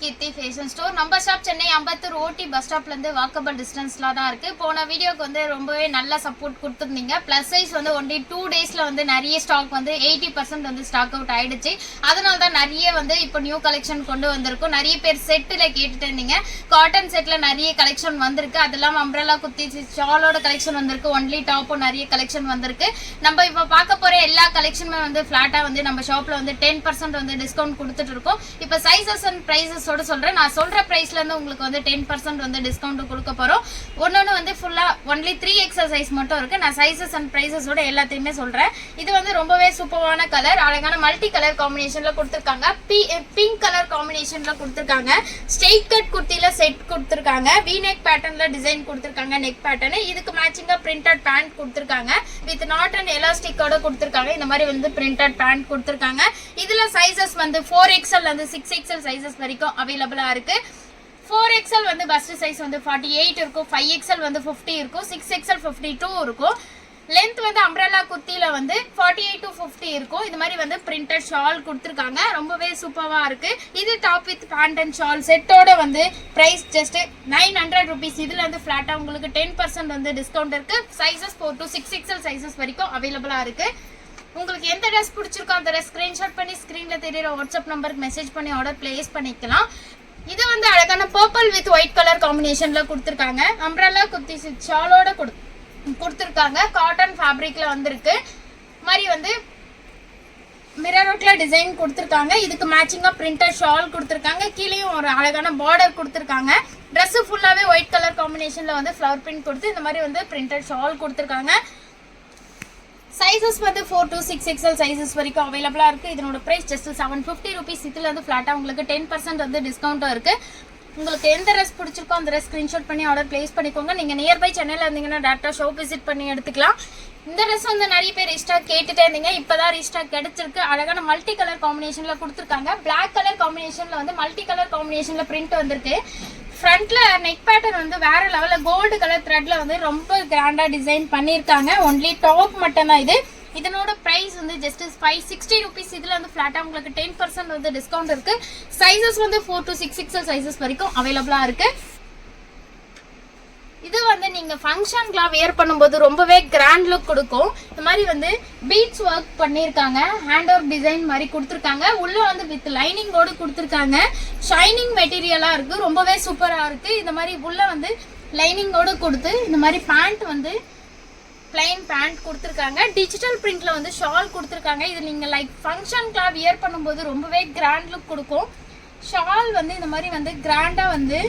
கீர்த்தி fashion store. நம்ம shop Chennai Ambattur ஓடி bus ஸ்டாப்லேருந்து walkable டிஸ்டன்ஸில் தான் இருக்குது. போன வீடியோக்கு வந்து ரொம்பவே நல்ல சப்போர்ட் கொடுத்துருந்தீங்க. ப்ளஸ் சைஸ் வந்து ஒன்லி 2 டேஸில் வந்து நிறைய ஸ்டாக் வந்து 80% வந்து ஸ்டாக் அவுட் ஆகிடுச்சு. அதனால தான் நிறைய வந்து இப்போ நியூ கலெக்ஷன் கொண்டு வந்திருக்கும். நிறைய பேர் செட்டில் கேட்டுட்டு இருந்தீங்க. காட்டன் செட்டில் நிறைய கலெக்ஷன் வந்திருக்கு. அது இல்லாமல் அம்ப்ரெல்லா குத்தி ஷாலோட கலெக்ஷன் வந்திருக்கு. ஒன்லி டாப்பும் நிறைய கலெக்ஷன் வந்திருக்கு. நம்ம இப்போ பார்க்க போகிற எல்லா கலெக்ஷனுமே வந்து ஃப்ளாட்டாக வந்து நம்ம ஷாப்பில் வந்து 10% வந்து டிஸ்கவுண்ட் கொடுத்துட்டு இருக்கோம். இப்போ சைஸஸ் அண்ட் ப்ரைஸஸோட சொல்கிறேன். நான் சொல்கிற ப்ரைஸ்லேருந்து உங்களுக்கு வந்து 10% வந்து டிஸ்கவுண்ட் கொடுக்க போகிறோம். ஒன்று வந்து ஃபுல்லாக ஒன்லி 3XL சைஸ் மட்டும் இருக்குது. நான் சைஸஸ் அண்ட் ப்ரைஸஸோட எல்லாத்தையுமே சொல்கிறேன். இது வந்து ரொம்பவே சூப்பரான கலர், அழகான மல்டி கலர் காம்பினேஷனில் கொடுத்துருக்காங்க. பிங்க் கலர் காம்பினேஷனில் கொடுத்துருக்காங்க. ஸ்ட்ரெயிட் கட் குர்த்தியில் செட் கொடுத்துருக்காங்க. வீநெக் பேட்டர்னில் டிசைன் கொடுத்துருக்காங்க. நெக் பேட்டர்னு இதுக்கு மேட்சிங்காக பிரிண்டட் பேண்ட் கொடுத்துருக்காங்க. வித் நாட் அண்ட் எலாஸ்டிக்கோட கொடுத்துருக்காங்க. இந்த மாதிரி வந்து பிரிண்டட் பேண்ட் கொடுத்துருக்காங்க. இதில் சைஸஸ் வந்து 4XL வந்து 6XL சைஸஸ் வரைக்கும் அவைலபிளாக இருக்குது. 4XL வந்து பஸ்ட் சைஸ் வந்து 48 இருக்கும். 5XL வந்து 50 இருக்கும். 6XL 52 இருக்கும். லென்த் வந்து அம்ப்ரெல்லா குர்த்தியில வந்து 48 to 50 இருக்கும். இது மாதிரி வந்து பிரிண்டட் ஷால் கொடுத்துருக்காங்க. ரொம்பவே சூப்பராக இருக்கு. இது top with pant and shawl செட்டோட வந்து பிரைஸ் ஜஸ்ட் 900 rupees. இதில் வந்து ஃபிளாட்டாக உங்களுக்கு 10% வந்து டிஸ்கவுண்ட் இருக்கு. சைஸஸ் 4 to 6XL சைஸஸ் வரைக்கும் அவைலபிளாக இருக்கு. உங்களுக்கு எந்த ட்ரெஸ் பிடிச்சிருக்கோ அந்த ட்ரெஸ் ஸ்க்ரீன்ஷாட் பண்ணி ஸ்க்ரீனில் தெரியுற வாட்ஸ்அப் நம்பருக்கு மெசேஜ் பண்ணி ஆர்டர் பிளேஸ் பண்ணிக்கலாம். இது வந்து அழகான பர்பிள் வித் ஒயிட் கலர் காம்பினேஷனில் கொடுத்துருக்காங்க. அம்ப்ரெல்லா குர்த்தி ஷாலோட கொடுத்துருக்காங்க. காட்டன் ஃபேப்ரிக்கில் வந்திருக்கு. மாதிரி வந்து மிரர் ஒர்க்கில் டிசைன் கொடுத்துருக்காங்க. இதுக்கு மேட்சிங்காக பிரிண்டட் ஷால் கொடுத்துருக்காங்க. கீழேயும் ஒரு அழகான பார்டர் கொடுத்துருக்காங்க. ட்ரெஸ்ஸு ஃபுல்லாகவே ஒயிட் கலர் காம்பினேஷனில் வந்து ஃப்ளவர் பிரிண்ட் கொடுத்து இந்த மாதிரி வந்து பிரிண்டட் ஷால் கொடுத்துருக்காங்க. சைஸஸ் வந்து 4 to 6XL சைஸஸ் வரைக்கும் அவைலபிளாக இருக்குது. இதனோட ப்ரைஸ் ஜஸ்ட் 750 rupees. இதில் வந்து ஃப்ளாட்டாக உங்களுக்கு 10% வந்து டிஸ்கவுண்ட்டும் இருக்குது. உங்களுக்கு எந்த ட்ரெஸ் பிடிச்சிருக்கோ அந்த ட்ரெஸ் ஸ்க்ரீன்ஷாட் பண்ணி ஆர்டர் பிளேஸ் பண்ணிக்கோங்க. நீங்கள் நியர்பை சென்னையில் இருந்தீங்கன்னா டேரெக்டாக ஷாப் விசிட் பண்ணி எடுத்துக்கலாம். இந்த ட்ரெஸ் வந்து நிறைய பேர் ரீஸ்டாக் கேட்டுட்டே இருந்தீங்க. இப்போ தான் ரீஸ்டாக் கிடச்சிருக்கு. அழகான மல்டி கலர் காம்பினேஷனில் கொடுத்துருக்காங்க. பிளாக் கலர் காம்பினேஷனில் வந்து மல்டி கலர் காம்பினேஷனில் பிரிண்ட் வந்திருக்கு. ஃப்ரண்ட்ல நெக் பேட்டர்ன் வந்து வேற லெவலில் கோல்டு கலர் த்ரெட்ல வந்து ரொம்ப கிராண்டா டிசைன் பண்ணியிருக்காங்க. ஒன்லி டாப் மட்டும் தான் இது. இதனோட பிரைஸ் வந்து ஜஸ்ட் 560 rupees. இதில் வந்து ஃப்ளாட்டாக உங்களுக்கு 10% வந்து டிஸ்கவுண்ட் இருக்கு. சைஸஸ் வந்து 4 to 6XL சைஸஸ் வரைக்கும் அவைலபிளாக இருக்கு. இது வந்து நீங்கள் ஃபங்க்ஷனுக்குலாம் வியர் பண்ணும்போது ரொம்பவே கிராண்ட் லுக் கொடுக்கும். இந்த மாதிரி வந்து பீட்ஸ் ஒர்க் பண்ணியிருக்காங்க. ஹேண்ட் ஒர்க் டிசைன் மாதிரி கொடுத்துருக்காங்க. உள்ளே வந்து வித் லைனிங்கோடு கொடுத்துருக்காங்க. ஷைனிங் மெட்டீரியலாக இருக்குது. ரொம்பவே சூப்பராக இருக்குது. இந்த மாதிரி உள்ளே வந்து லைனிங்கோடு கொடுத்து இந்த மாதிரி பேண்ட் வந்து பிளைன் பேண்ட் கொடுத்துருக்காங்க. டிஜிட்டல் பிரிண்ட்டில் வந்து ஷால் கொடுத்துருக்காங்க. இது நீங்கள் லைக் ஃபங்க்ஷனுக்குலாம் வியர் பண்ணும்போது ரொம்பவே கிராண்ட் லுக் கொடுக்கும். ஷால் வந்து இந்த மாதிரி வந்து கிராண்டாக வந்து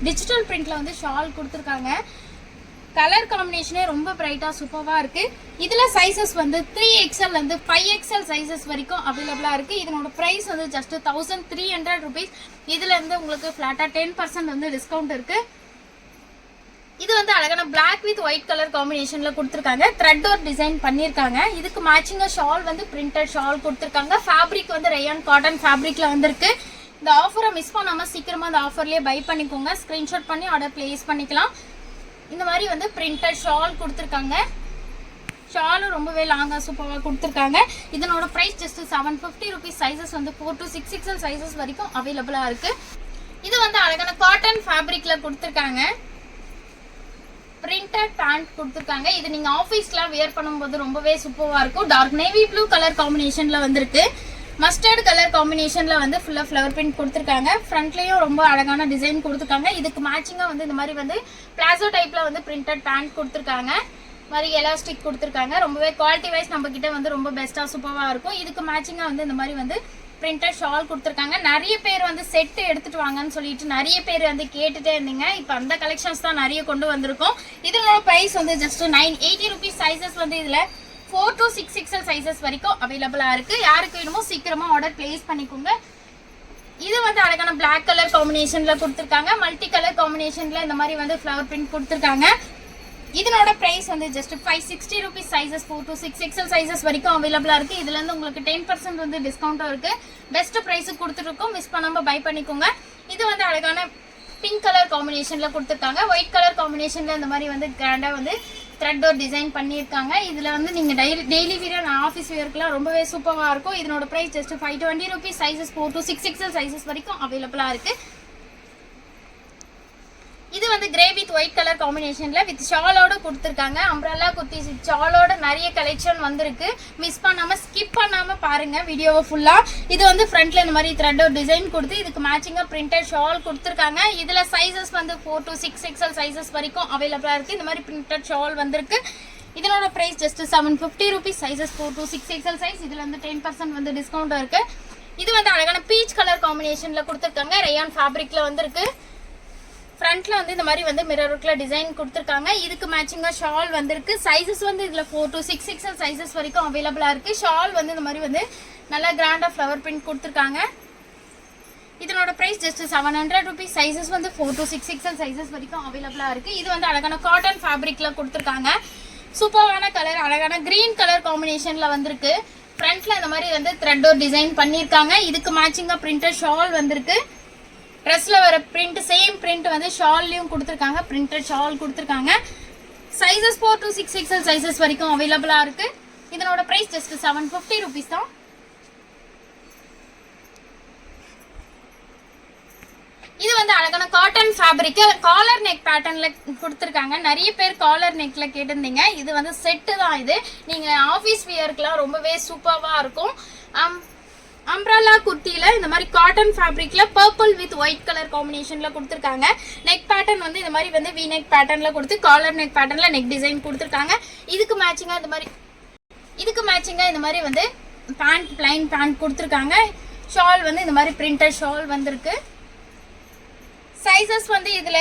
டிஜிட்டல் பிரிண்ட்ல வந்து ஷால் கொடுத்துருக்காங்க. கலர் காம்பினேஷனே ரொம்ப பிரைட்டாக சூப்பராக இருக்குது. இதில் சைஸஸ் வந்து 3XL வந்து 5XL சைஸஸ் வரைக்கும் அவைலபிளாக இருக்குது. இதனோட ப்ரைஸ் வந்து ஜஸ்ட் 1300 rupees. இதில் இருந்து உங்களுக்கு ஃப்ளாட்டாக 10% வந்து டிஸ்கவுண்ட் இருக்குது. இது வந்து அழகான பிளாக் வித் ஒயிட் கலர் காம்பினேஷனில் கொடுத்துருக்காங்க. த்ரெட் ஒர்க் டிசைன் பண்ணியிருக்காங்க. இதுக்கு மேட்சிங்காக ஷால் வந்து பிரிண்டட் ஷால் கொடுத்துருக்காங்க. ஃபேப்ரிக் வந்து ரயான் காட்டன் ஃபேப்ரிக்கில் வந்திருக்கு. இந்த ஆஃபரை மிஸ் பண்ணாமல் சீக்கிரமாக அந்த ஆஃபர்லேயே பை பண்ணிக்கோங்க. ஸ்க்ரீன்ஷாட் பண்ணி ஆர்டர் பிளேஸ் பண்ணிக்கலாம். இந்த மாதிரி வந்து பிரிண்டட் ஷால் கொடுத்துருக்காங்க. ஷாலும் ரொம்பவே லாங்காக சூப்பராக கொடுத்துருக்காங்க. இதனோட ப்ரைஸ் ஜஸ்ட் 750 rupees. சைஸஸ் வந்து 4 to 6XL சைஸஸ் வரைக்கும் அவைலபிளாக இருக்குது. இது வந்து அழகான காட்டன் ஃபேப்ரிக்கில் கொடுத்துருக்காங்க. பிரிண்டட் பேண்ட் கொடுத்துருக்காங்க. இது நீங்கள் ஆஃபீஸ்க்குலாம் வியர் பண்ணும்போது ரொம்பவே சூப்பராக இருக்கும். டார்க் நேவி ப்ளூ கலர் காம்பினேஷனில் வந்திருக்கு. மஸ்டர்ட் கலர் காம்பினேஷனில் வந்து ஃபுல்லாக ஃப்ளவர் பிரிண்ட் கொடுத்துருக்காங்க. ஃப்ரண்ட்லேயும் ரொம்ப அழகான டிசைன் கொடுத்துருக்காங்க. இதுக்கு மேட்சிங்காக வந்து இந்த மாதிரி வந்து பிளாசோ டைப்பில் வந்து பிரிண்டட் பேண்ட் கொடுத்துருக்காங்க. மாதிரி எலாஸ்டிக் கொடுத்துருக்காங்க. ரொம்பவே குவாலிட்டி வைஸ் நம்ம கிட்ட வந்து ரொம்ப பெஸ்ட்டாக சூப்பராக இருக்கும். இதுக்கு மேட்சிங்காக வந்து இந்த மாதிரி வந்து பிரிண்டட் ஷால் கொடுத்துருக்காங்க. நிறைய பேர் வந்து செட்டு எடுத்துகிட்டு வாங்கன்னு சொல்லிட்டு நிறைய பேர் வந்து கேட்டுகிட்டே இருந்தீங்க. இப்போ அந்த கலெக்ஷன்ஸ் தான் நிறைய கொண்டு வந்திருக்கோம். இதனோட ப்ரைஸ் வந்து ஜஸ்ட் 980 rupees. சைஸஸ் வந்து இதில் 4 to 6XL சைஸஸ் வரைக்கும் அவைலபிளாக இருக்குது. யாருக்கு வேணுமோ சீக்கிரமாக ஆர்டர் பிளேஸ் பண்ணிக்கோங்க. இது வந்து அழகான பிளாக் கலர் காம்பினேஷனில் கொடுத்துருக்காங்க. மல்டி கலர் காம்பினேஷனில் இந்த மாதிரி வந்து ஃப்ளவர் பிரிண்ட் கொடுத்துருக்காங்க. இதனோட ப்ரைஸ் வந்து just 560 rupees. Sizes 4 to 6XL sizes வரைக்கும் அவைலபிளாக இருக்குது. இதுலேருந்து உங்களுக்கு 10% வந்து டிஸ்கவுண்ட்டும் இருக்குது. பெஸ்ட் ப்ரைஸுக்கு கொடுத்துருக்கோம். மிஸ் பண்ணாமல் பை பண்ணிக்கோங்க. இது வந்து அழகான பிங்க் கலர் காம்பினேஷனில் கொடுத்துருக்காங்க. ஒயிட் கலர் காம்பினேஷனில் இந்த மாதிரி வந்து கிராண்டாக வந்து த்ரெட் ஒரு டிசைன் பண்ணியிருக்காங்க. இதில் வந்து நீங்கள் டெய்லி வீடியோ ஆஃபீஸ் வியர்க்குலாம் ரொம்பவே சூப்பராக இருக்கும். இதனோட price just 520 rupees. Sizes 4 to 6XL sizes வரைக்கும் அவைலபிளாக இருக்குது. இது வந்து கிரே வித் ஒயிட் கலர் காம்பினேஷன்ல வித் ஷாலோட கொடுத்துருக்காங்க. அம்ப்ரெல்லா குர்த்தி ஷாலோட நிறைய கலெக்ஷன் வந்திருக்கு. மிஸ் பண்ணாம ஸ்கிப் பண்ணாம பாருங்க வீடியோவை ஃபுல்லா. இது வந்து ஃப்ரண்ட்ல இந்த மாதிரி த்ரெட் டிசைன் கொடுத்து இதுக்கு மேட்சிங்கா பிரிண்டட் ஷால் கொடுத்துருக்காங்க. இதுல சைஸஸ் வந்து 4 to 6XL சைஸஸ் வரைக்கும் அவைலபிளா இருக்கு. இந்த மாதிரி பிரிண்டட் ஷால் வந்திருக்கு. இதனோட price just 750 rupees. Sizes 4 to 6XL size. இதுல வந்து 10% வந்து டிஸ்கவுண்ட் இருக்கு. இது வந்து அழகான பீச் கலர் காம்பினேஷன்ல கொடுத்துருக்காங்க. ரயான் ஃபேப்ரிக்ல வந்திருக்கு. ஃப்ரண்ட்ல வந்து இந்த மாதிரி வந்து மிரர் ஒர்க்ல டிசைன் கொடுத்துருக்காங்க. இதுக்கு மேட்சிங்கா ஷால் வந்திருக்கு. சைஸஸ் வந்து இதுல 4 to 6XL சைஸஸ் வரைக்கும் அவைலபிளா இருக்கு. ஷால் வந்து இந்த மாதிரி வந்து நல்லா கிராண்டா ஃப்ளவர் பிரிண்ட் கொடுத்துருக்காங்க. இதனோட பிரைஸ் ஜஸ்ட் 700 rupees. சைஸஸ் வந்து 4 to 6XL சைஸஸ் வரைக்கும் அவைலபிளா இருக்கு. இது வந்து அழகான காட்டன் ஃபேப்ரிக்ல கொடுத்துருக்காங்க. சூப்பரான கலர், அழகான கிரீன் கலர் காம்பினேஷன்ல வந்திருக்கு. ஃப்ரண்ட்ல இந்த மாதிரி வந்து த்ரெட் டிசைன் பண்ணிருக்காங்க. இதுக்கு மேட்சிங்கா பிரிண்டட் ஷால் வந்திருக்கு. ட்ரெஸ்ல வர பிரிண்ட் சேம் பிரிண்ட் வந்து ஷால்லையும் கொடுத்துருக்காங்க. பிரிண்டட் ஷால் கொடுத்துருக்காங்க. சைஸஸ் 4 to 6XL சைஸஸ் வரைக்கும் அவைலபிளா இருக்கு. இதனோட பிரைஸ் ஜஸ்ட் 750 rupees தான். இது வந்து அழகான காட்டன் ஃபேப்ரிக் காலர் நெக் பேட்டர்ன்ல கொடுத்துருக்காங்க. நிறைய பேர் காலர் நெக்ல கேட்டிருந்தீங்க. இது வந்து செட்டு தான். இது நீங்க ஆஃபீஸ் வியர்க்குலாம் ரொம்பவே சூப்பராக இருக்கும். அம்ப்ரெல்லா குர்த்தியில இந்த மாதிரி காட்டன் ஃபேப்ரிக்ல பர்பிள் வித் ஒயிட் கலர் காம்பினேஷன்ல கொடுத்துருக்காங்க. நெக் பேட்டர்ன் வந்து இந்த மாதிரி வந்து வி நெக் பேட்டர்ன்ல கொடுத்து காலர் நெக் பேட்டர்ன்ல நெக் டிசைன் கொடுத்துருக்காங்க. இதுக்கு மேட்சிங்கா இந்த மாதிரி வந்து பேண்ட் பிளைன் பேண்ட் கொடுத்துருக்காங்க. ஷால் வந்து இந்த மாதிரி பிரிண்டட் ஷால் வந்திருக்கு. சைஸஸ் வந்து இதுல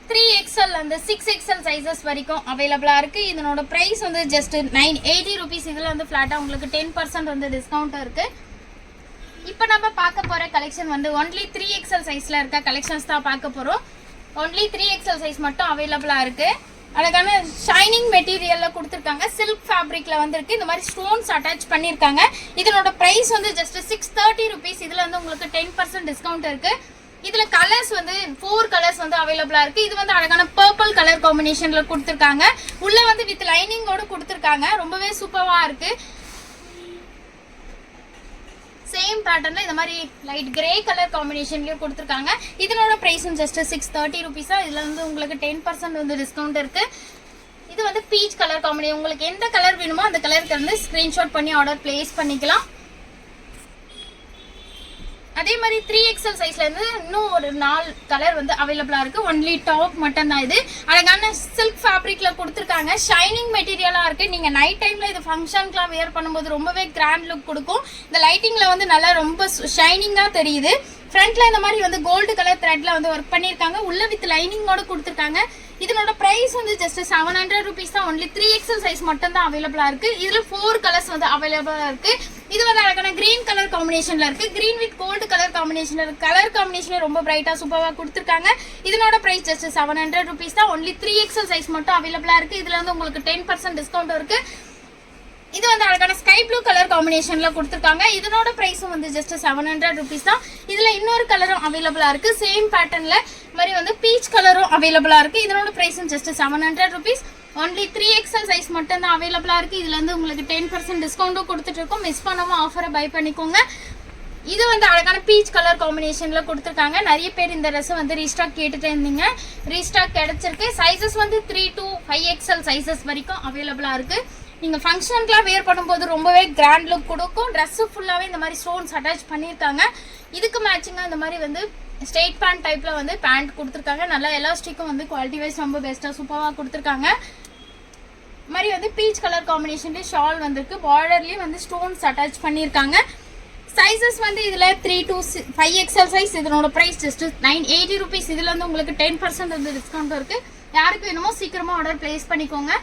3XL and 6XL சைஸஸ் வரைக்கும் அவைலபிளா இருக்கு. இதனோட பிரைஸ் வந்து ஜஸ்ட் 980 rupees. இதுல வந்து ஃபிளாட்டா உங்களுக்கு 10% வந்து டிஸ்கவுண்ட் இருக்கு. இப்போ நம்ம பார்க்க போற கலெக்ஷன் வந்து ஒன்லி 3XL சைஸ்ல இருக்க கலெக்ஷன்ஸ் தான் பார்க்க போறோம். ஒன்லி 3XL சைஸ் மட்டும் அவைலபிளா இருக்கு. அழகான ஷைனிங் மெட்டீரியல்ல கொடுத்துருக்காங்க. சில்க் ஃபேப்ரிக்ல வந்திருக்கு. இந்த மாதிரி ஸ்டோன்ஸ் அட்டாச் பண்ணிருக்காங்க. இதனோட பிரைஸ் வந்து ஜஸ்ட் 630 rupees. இதுல வந்து உங்களுக்கு 10% டிஸ்கவுண்ட் இருக்கு. இதுல கலர்ஸ் வந்து 4 கலர்ஸ் வந்து அவைலபிளா இருக்கு. இது வந்து அழகான பர்பிள் கலர் காம்பினேஷன்ல கொடுத்துருக்காங்க. உள்ள வந்து வித் லைனிங்கோட கொடுத்துருக்காங்க. ரொம்பவே சூப்பரா இருக்கு. சேம் பேட்டர்ன்ல இந்த மாதிரி லைட் கிரே கலர் காம்பினேஷன்லயும் கொடுத்துருக்காங்க. இதனோட பிரைஸும் ஜஸ்ட் 630 rupees. இதுல வந்து உங்களுக்கு 10% வந்து டிஸ்கவுண்ட் இருக்கு. இது வந்து பீச் கலர் காம்பினேஷன். உங்களுக்கு எந்த கலர் வேணுமோ அந்த கலருக்கு வந்து ஸ்கிரீன்ஷாட் பண்ணி ஆர்டர் பிளேஸ் பண்ணிக்கலாம். அதே மாதிரி 3XL சைஸ்ல இருந்து இன்னும் ஒரு 4 கலர் வந்து அவைலபிளா இருக்கு. ஒன்லி டாப் மட்டும் தான். இது அழகான சில்க் ஃபேப்ரிக்ல கொடுத்துருக்காங்க. ஷைனிங் மெட்டீரியலா இருக்கு. நீங்க நைட் டைம்ல இது ஃபங்க்ஷனுக்குலாம் வேர் பண்ணும்போது ரொம்பவே கிராண்ட் லுக் கொடுக்கும். இந்த லைட்டிங்ல வந்து நல்லா ரொம்ப ஷைனிங்கா தெரியுது. ஃப்ரண்ட்ல இந்த மாதிரி வந்து கோல்டு கலர் த்ரெட்ல வந்து ஒர்க் பண்ணிருக்காங்க. உள்ள வித் லைனிங்கோட கொடுத்துருக்காங்க. இதனோட பிரைஸ் வந்து ஜஸ்ட் 700 rupees தான். ஒன்லி 3XL சைஸ் மட்டும் தான் அவைலபிளா இருக்கு. இதுல 4 கலர்ஸ் வந்து அவைலபிளா இருக்கு. இது வந்து அழகான கிரீன் கலர் காம்பினேஷன்ல இருக்கு. கிரீன் வித் கோல்டு கலர் காம்பினேஷன்ல இருக்கு. கலர் காம்பினேஷன் ரொம்ப பிரைட்டா சூப்பரா கொடுத்துருக்காங்க. இதனோட பிரைஸ் ஜஸ்ட் 700 rupees தான். ஒன்லி 3XL சைஸ் மட்டும் அவைலபிளா இருக்கு. இதுல வந்து உங்களுக்கு 10% டிஸ்கவுண்ட் இருக்கு. இது வந்து அழகான ஸ்கை ப்ளூ கலர் காம்பினேஷன்ல கொடுத்துருக்காங்க. இதனோட பிரைஸும் வந்து ஜஸ்ட் 700 rupees தான். இதுல இன்னொரு கலரும் அவைலபிளா இருக்கு. சேம் பேட்டர்ன்ல மாதிரி வந்து பீச் கலரும் அவைலபிளா இருக்கு. இதனோட பிரைஸும் just 700 rupees. Only 3XL size மட்டும் தான் அவைலபிளா இருக்கு. இதுல வந்து உங்களுக்கு 10% டிஸ்கவுண்டும் கொடுத்துட்டு இருக்கோம். மிஸ் பண்ணாம ஆஃபரை பை பண்ணிக்கோங்க. இது வந்து அழகான பீச் கலர் காம்பினேஷன்ல கொடுத்துருக்காங்க. நிறைய பேர் இந்த ட்ரெஸ் வந்து ரீஸ்டாக் கேட்டுட்டு இருந்தீங்க. ரீஸ்டாக் கிடைச்சிருக்கு. சைஸஸ் வந்து 3 to 5XL சைஸஸ் வரைக்கும் அவைலபிளா இருக்கு. நீங்க ஃபங்க்ஷனுக்குலாம் வேர் பண்ணும்போது ரொம்பவே கிராண்ட் லுக் கொடுக்கும். ட்ரெஸ் ஃபுல்லாவே இந்த மாதிரி ஸ்டோன்ஸ் அட்டாச் பண்ணியிருக்காங்க. இதுக்கு மேட்சிங்கா இந்த மாதிரி வந்து ஸ்ட்ரெயிட் பேண்ட் டைப்ல வந்து பேண்ட் கொடுத்துருக்காங்க. நல்லா எலாஸ்டிக்கும் வந்து குவாலிட்டி வைஸ் ரொம்ப பெஸ்டா சூப்பரா கொடுத்துருக்காங்க. மாதிரி வந்து பீச் கலர் காம்பினேஷன்லேயே ஷால் வந்திருக்கு. பார்டர்லேயும் வந்து ஸ்டோன்ஸ் அட்டாச் பண்ணியிருக்காங்க. சைஸஸ் வந்து இதில் 3 to 5XL சைஸ். இதனோட ப்ரைஸ் ஜஸ்ட் 980 rupees. இதில் வந்து உங்களுக்கு 10% வந்து டிஸ்கவுண்ட் இருக்குது. யாருக்கு வேணுமோ சீக்கிரமாக ஆர்டர் பிளேஸ் பண்ணிக்கோங்க.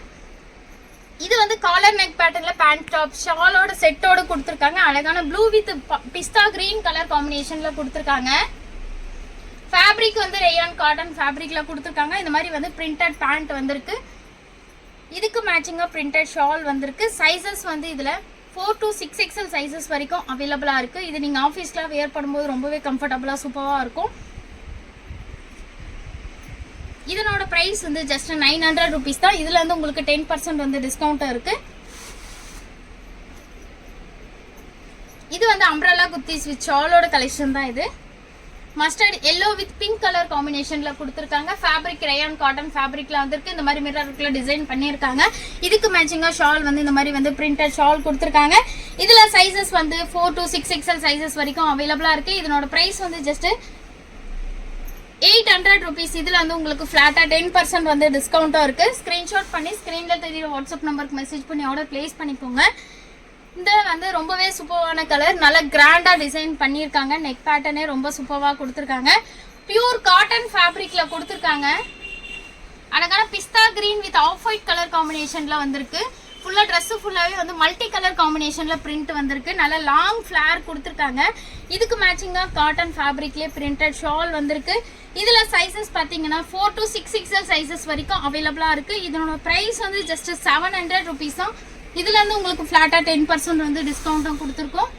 இது வந்து காலர் நெக் பேட்டர்ல பேண்ட் டாப் ஷாலோட செட்டோட கொடுத்துருக்காங்க. அழகான blue with pista green colour காம்பினேஷன்ல கொடுத்துருக்காங்க. ஃபேப்ரிக் வந்து ரேயான் காட்டன் ஃபேப்ரிக்ல கொடுத்துருக்காங்க. இந்த மாதிரி வந்து பிரிண்டட் பேண்ட் வந்திருக்கு. இதுக்கு மேட்சிங்கா பிரிண்டட் ஷால் வந்திருக்கு. சைஸஸ் வந்து இதுல 4 to 6XL சைஸஸ் வரைக்கும் அவைலபிளா இருக்கு. இது நீங்க ஆஃபீஸ்ல வேர் பண்ணும்போது ரொம்பவே கம்ஃபர்டபுளா சூப்பரா இருக்கும். இதனோட ப்ரைஸ் வந்து ஜஸ்ட் 900 rupees தான். இதில் வந்து உங்களுக்கு 10% வந்து டிஸ்கவுண்ட்டும் இருக்குது. இது வந்து அம்ப்ரெல்லா குர்த்திஸ் வித் ஷாலோட கலெக்ஷன் தான். இது mustard yellow with pink colour காம்பினேஷனில் கொடுத்துருக்காங்க. ஃபேப்ரிக் ரயான் காட்டன் ஃபேப்ரிக்கில் வந்துருக்கு. இந்த மாதிரி மிரருக்குள்ள டிசைன் பண்ணியிருக்காங்க. இதுக்கு மேட்சிங்காக ஷால் வந்து இந்த மாதிரி வந்து பிரிண்டட் ஷால் கொடுத்துருக்காங்க. இதில் சைஸஸ் வந்து 4 to 6 XL சைஸஸ் வரைக்கும் அவைலபிளாக இருக்குது. இதனோட ப்ரைஸ் வந்து ஜஸ்ட்டு 800 rupees. இதில் வந்து உங்களுக்கு ஃப்ளாட்டாக 10% வந்து டிஸ்கவுண்ட்டும் இருக்குது. ஸ்க்ரீன்ஷாட் பண்ணி ஸ்க்ரீனில் தெரியுற வாட்ஸ்அப் நம்பருக்கு மெசேஜ் பண்ணி ஆர்டர் ப்ளேஸ் பண்ணிக்கோங்க. இந்த வந்து ரொம்பவே சூப்பரான கலர், நல்ல கிராண்டாக டிசைன் பண்ணியிருக்காங்க. நெக் பேட்டர்னே ரொம்ப சூப்பராக கொடுத்துருக்காங்க. பியூர் காட்டன் ஃபேப்ரிக்கில் கொடுத்துருக்காங்க. அழகான pista green with off white colour காம்பினேஷனில் வந்திருக்கு. ஃபுல்லாக ட்ரெஸ்ஸு ஃபுல்லாகவே வந்து மல்டி கலர் காம்பினேஷனில் பிரிண்ட் வந்திருக்கு. நல்ல லாங் ஃப்ளேர் கொடுத்துருக்காங்க. இதுக்கு மேட்சிங்காக காட்டன் ஃபேப்ரிக்லேயே பிரிண்டட் ஷால் வந்திருக்கு. இதில் சைஸஸ் பார்த்தீங்கன்னா 4 to 6 XL சைஸஸ் வரைக்கும் அவைலபிளாக இருக்குது. இதனோட ப்ரைஸ் வந்து ஜஸ்ட் 700 rupees தான். இதுல இருந்து உங்களுக்கு ஃபிளாட்டா 10% வந்து டிஸ்கவுண்ட்டும் கொடுத்துருக்கோம்.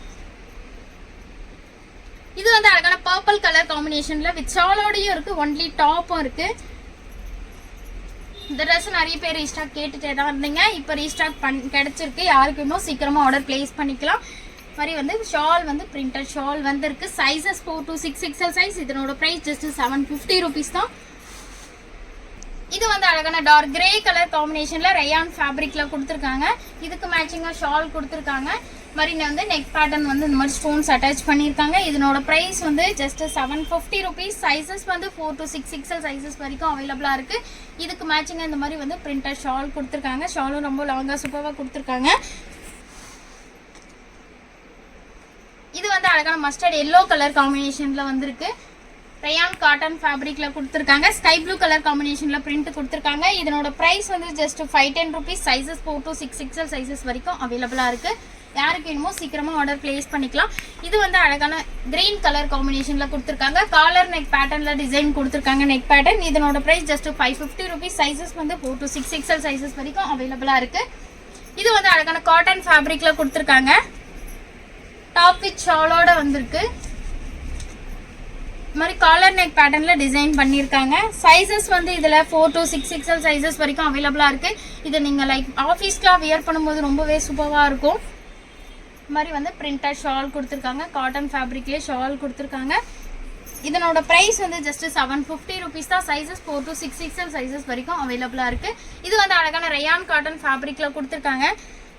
இது வந்து அழகான பர்பிள் கலர் காம்பினேஷன்ல வித் ஷாலோடையும் இருக்கு, ஒன்லி டாப்பும் இருக்கு. இந்த ட்ரெஸ் நிறைய பேர் ரீஸ்டாக் கேட்டுட்டே தான் இருந்தீங்க. இப்போ ரீஸ்டாக் கிடைச்சிருக்கு. யாருக்குமோ சீக்கிரமா ஆர்டர் பிளேஸ் பண்ணிக்கலாம். மாதிரி வந்து ஷால் வந்து பிரிண்டட் ஷால் வந்திருக்கு. Sizes 4 to 6 XL size. இதனோட ப்ரைஸ் ஜஸ்ட் 750 rupees தான். இது வந்து அழகான டார்க் கிரே கலர் காம்பினேஷன்ல ரயான் ஃபேப்ரிக்ல கொடுத்துருக்காங்க. இதுக்கு மேட்சிங்கா ஷால் கொடுத்துருக்காங்க. மாதிரி வந்து நெக் பேட்டர்ன் வந்து இந்த மாதிரி ஸ்டோன்ஸ் அட்டாச் பண்ணியிருக்காங்க. இதனோட ப்ரைஸ் வந்து ஜஸ்ட் 750 rupees. சைஸஸ் வந்து 4 to 6 XL சைஸஸ் வரைக்கும் அவைலபிளாக இருக்கு. இதுக்கு மேட்சிங்காக இந்த மாதிரி வந்து பிரிண்டட் ஷால் கொடுத்துருக்காங்க. ஷாலும் ரொம்ப லாங்காக சூப்பராக கொடுத்துருக்காங்க. இது வந்து அழகான மஸ்டர்ட் எல்லோ கலர் காம்பினேஷன்ல வந்திருக்கு. ரயான் காட்டன் ஃபேப்ரிக்ல கொடுத்துருக்காங்க. ஸ்கை ப்ளூ கலர் காம்பினேஷன்ல பிரிண்ட் கொடுத்துருக்காங்க. இதனோட ப்ரைஸ் வந்து just 510 rupees. Sizes 4 to 6 XL sizes வரைக்கும் அவைலபிளாக இருக்கு. யாருக்கு வேணுமோ சீக்கிரமா ஆர்டர் பிளேஸ் பண்ணிக்கலாம். இது வந்து அழகான கிரீன் கலர் காம்பினேஷன்ல கொடுத்துருக்காங்க. காலர் நெக் பேட்டர்ன்ல டிசைன் கொடுத்துருக்காங்க. நெக் பேட்டர்ன் இதனோட ப்ரைஸ் ஜஸ்ட் 550 rupees. சைஸஸ் வந்து 4 to 6 XL சைஸஸ் வரைக்கும் அவைலபிளாக இருக்கு. இது வந்து அழகான காட்டன் ஃபேப்ரிக்ல கொடுத்துருக்காங்க. டாப் வித் ஷாலோட வந்திருக்கு. மாதிரி காலர் நெக் பேட்டர்ன்ல டிசைன் பண்ணியிருக்காங்க. சைஸஸ் வந்து இதில் 4 to 6 XL சைஸஸ் வரைக்கும் அவைலபிளாக இருக்குது. இதை நீங்கள் லைக் ஆஃபீஸ்க்குலாம் வியர் பண்ணும்போது ரொம்பவே சூப்பராக இருக்கும். மாதிரி வந்து பிரிண்டட் ஷால் கொடுத்துருக்காங்க. காட்டன் ஃபேப்ரிக்லேயே ஷால் கொடுத்துருக்காங்க. இதனோட ப்ரைஸ் வந்து ஜஸ்ட் 750 rupees தான். சைஸஸ் 4 to 6 XL சைஸஸ் வரைக்கும் அவைலபிளாக இருக்குது. இது வந்து அழகான ரயான் காட்டன் ஃபேப்ரிக்கில் கொடுத்துருக்காங்க.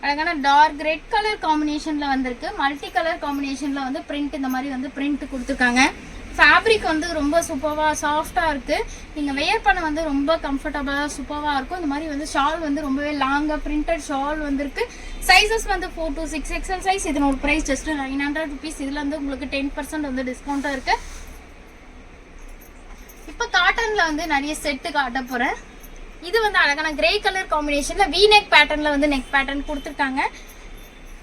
அழகான டார்க் ரெட் கலர் காம்பினேஷனில் வந்திருக்கு. மல்டி கலர் காம்பினேஷனில் வந்து பிரிண்ட் இந்த மாதிரி வந்து பிரிண்ட் கொடுத்துருக்காங்க. ஃபேப்ரிக் வந்து ரொம்ப சூப்பராக சாஃப்டாக இருக்குது. நீங்கள் வெயர் பண்ண வந்து ரொம்ப கம்ஃபர்டபுளாக சூப்பராக இருக்கும். இந்த மாதிரி வந்து ஷால் வந்து ரொம்பவே லாங்காக பிரிண்டட் ஷால் வந்திருக்கு. சைஸஸ் வந்து 4 to 6 XL சைஸ். இதனோட ப்ரைஸ் ஜஸ்ட் 900 rupees. இதில் வந்து உங்களுக்கு 10% வந்து டிஸ்கவுண்ட்டாக இருக்குது. இப்போ காட்டனில் வந்து நிறைய செட்டு காட்ட போகிறேன். இது வந்து அழகான கிரே கலர் காம்பினேஷனில் வி நெக் பேட்டர்னில் வந்து நெக் பேட்டர்ன் கொடுத்துருக்காங்க.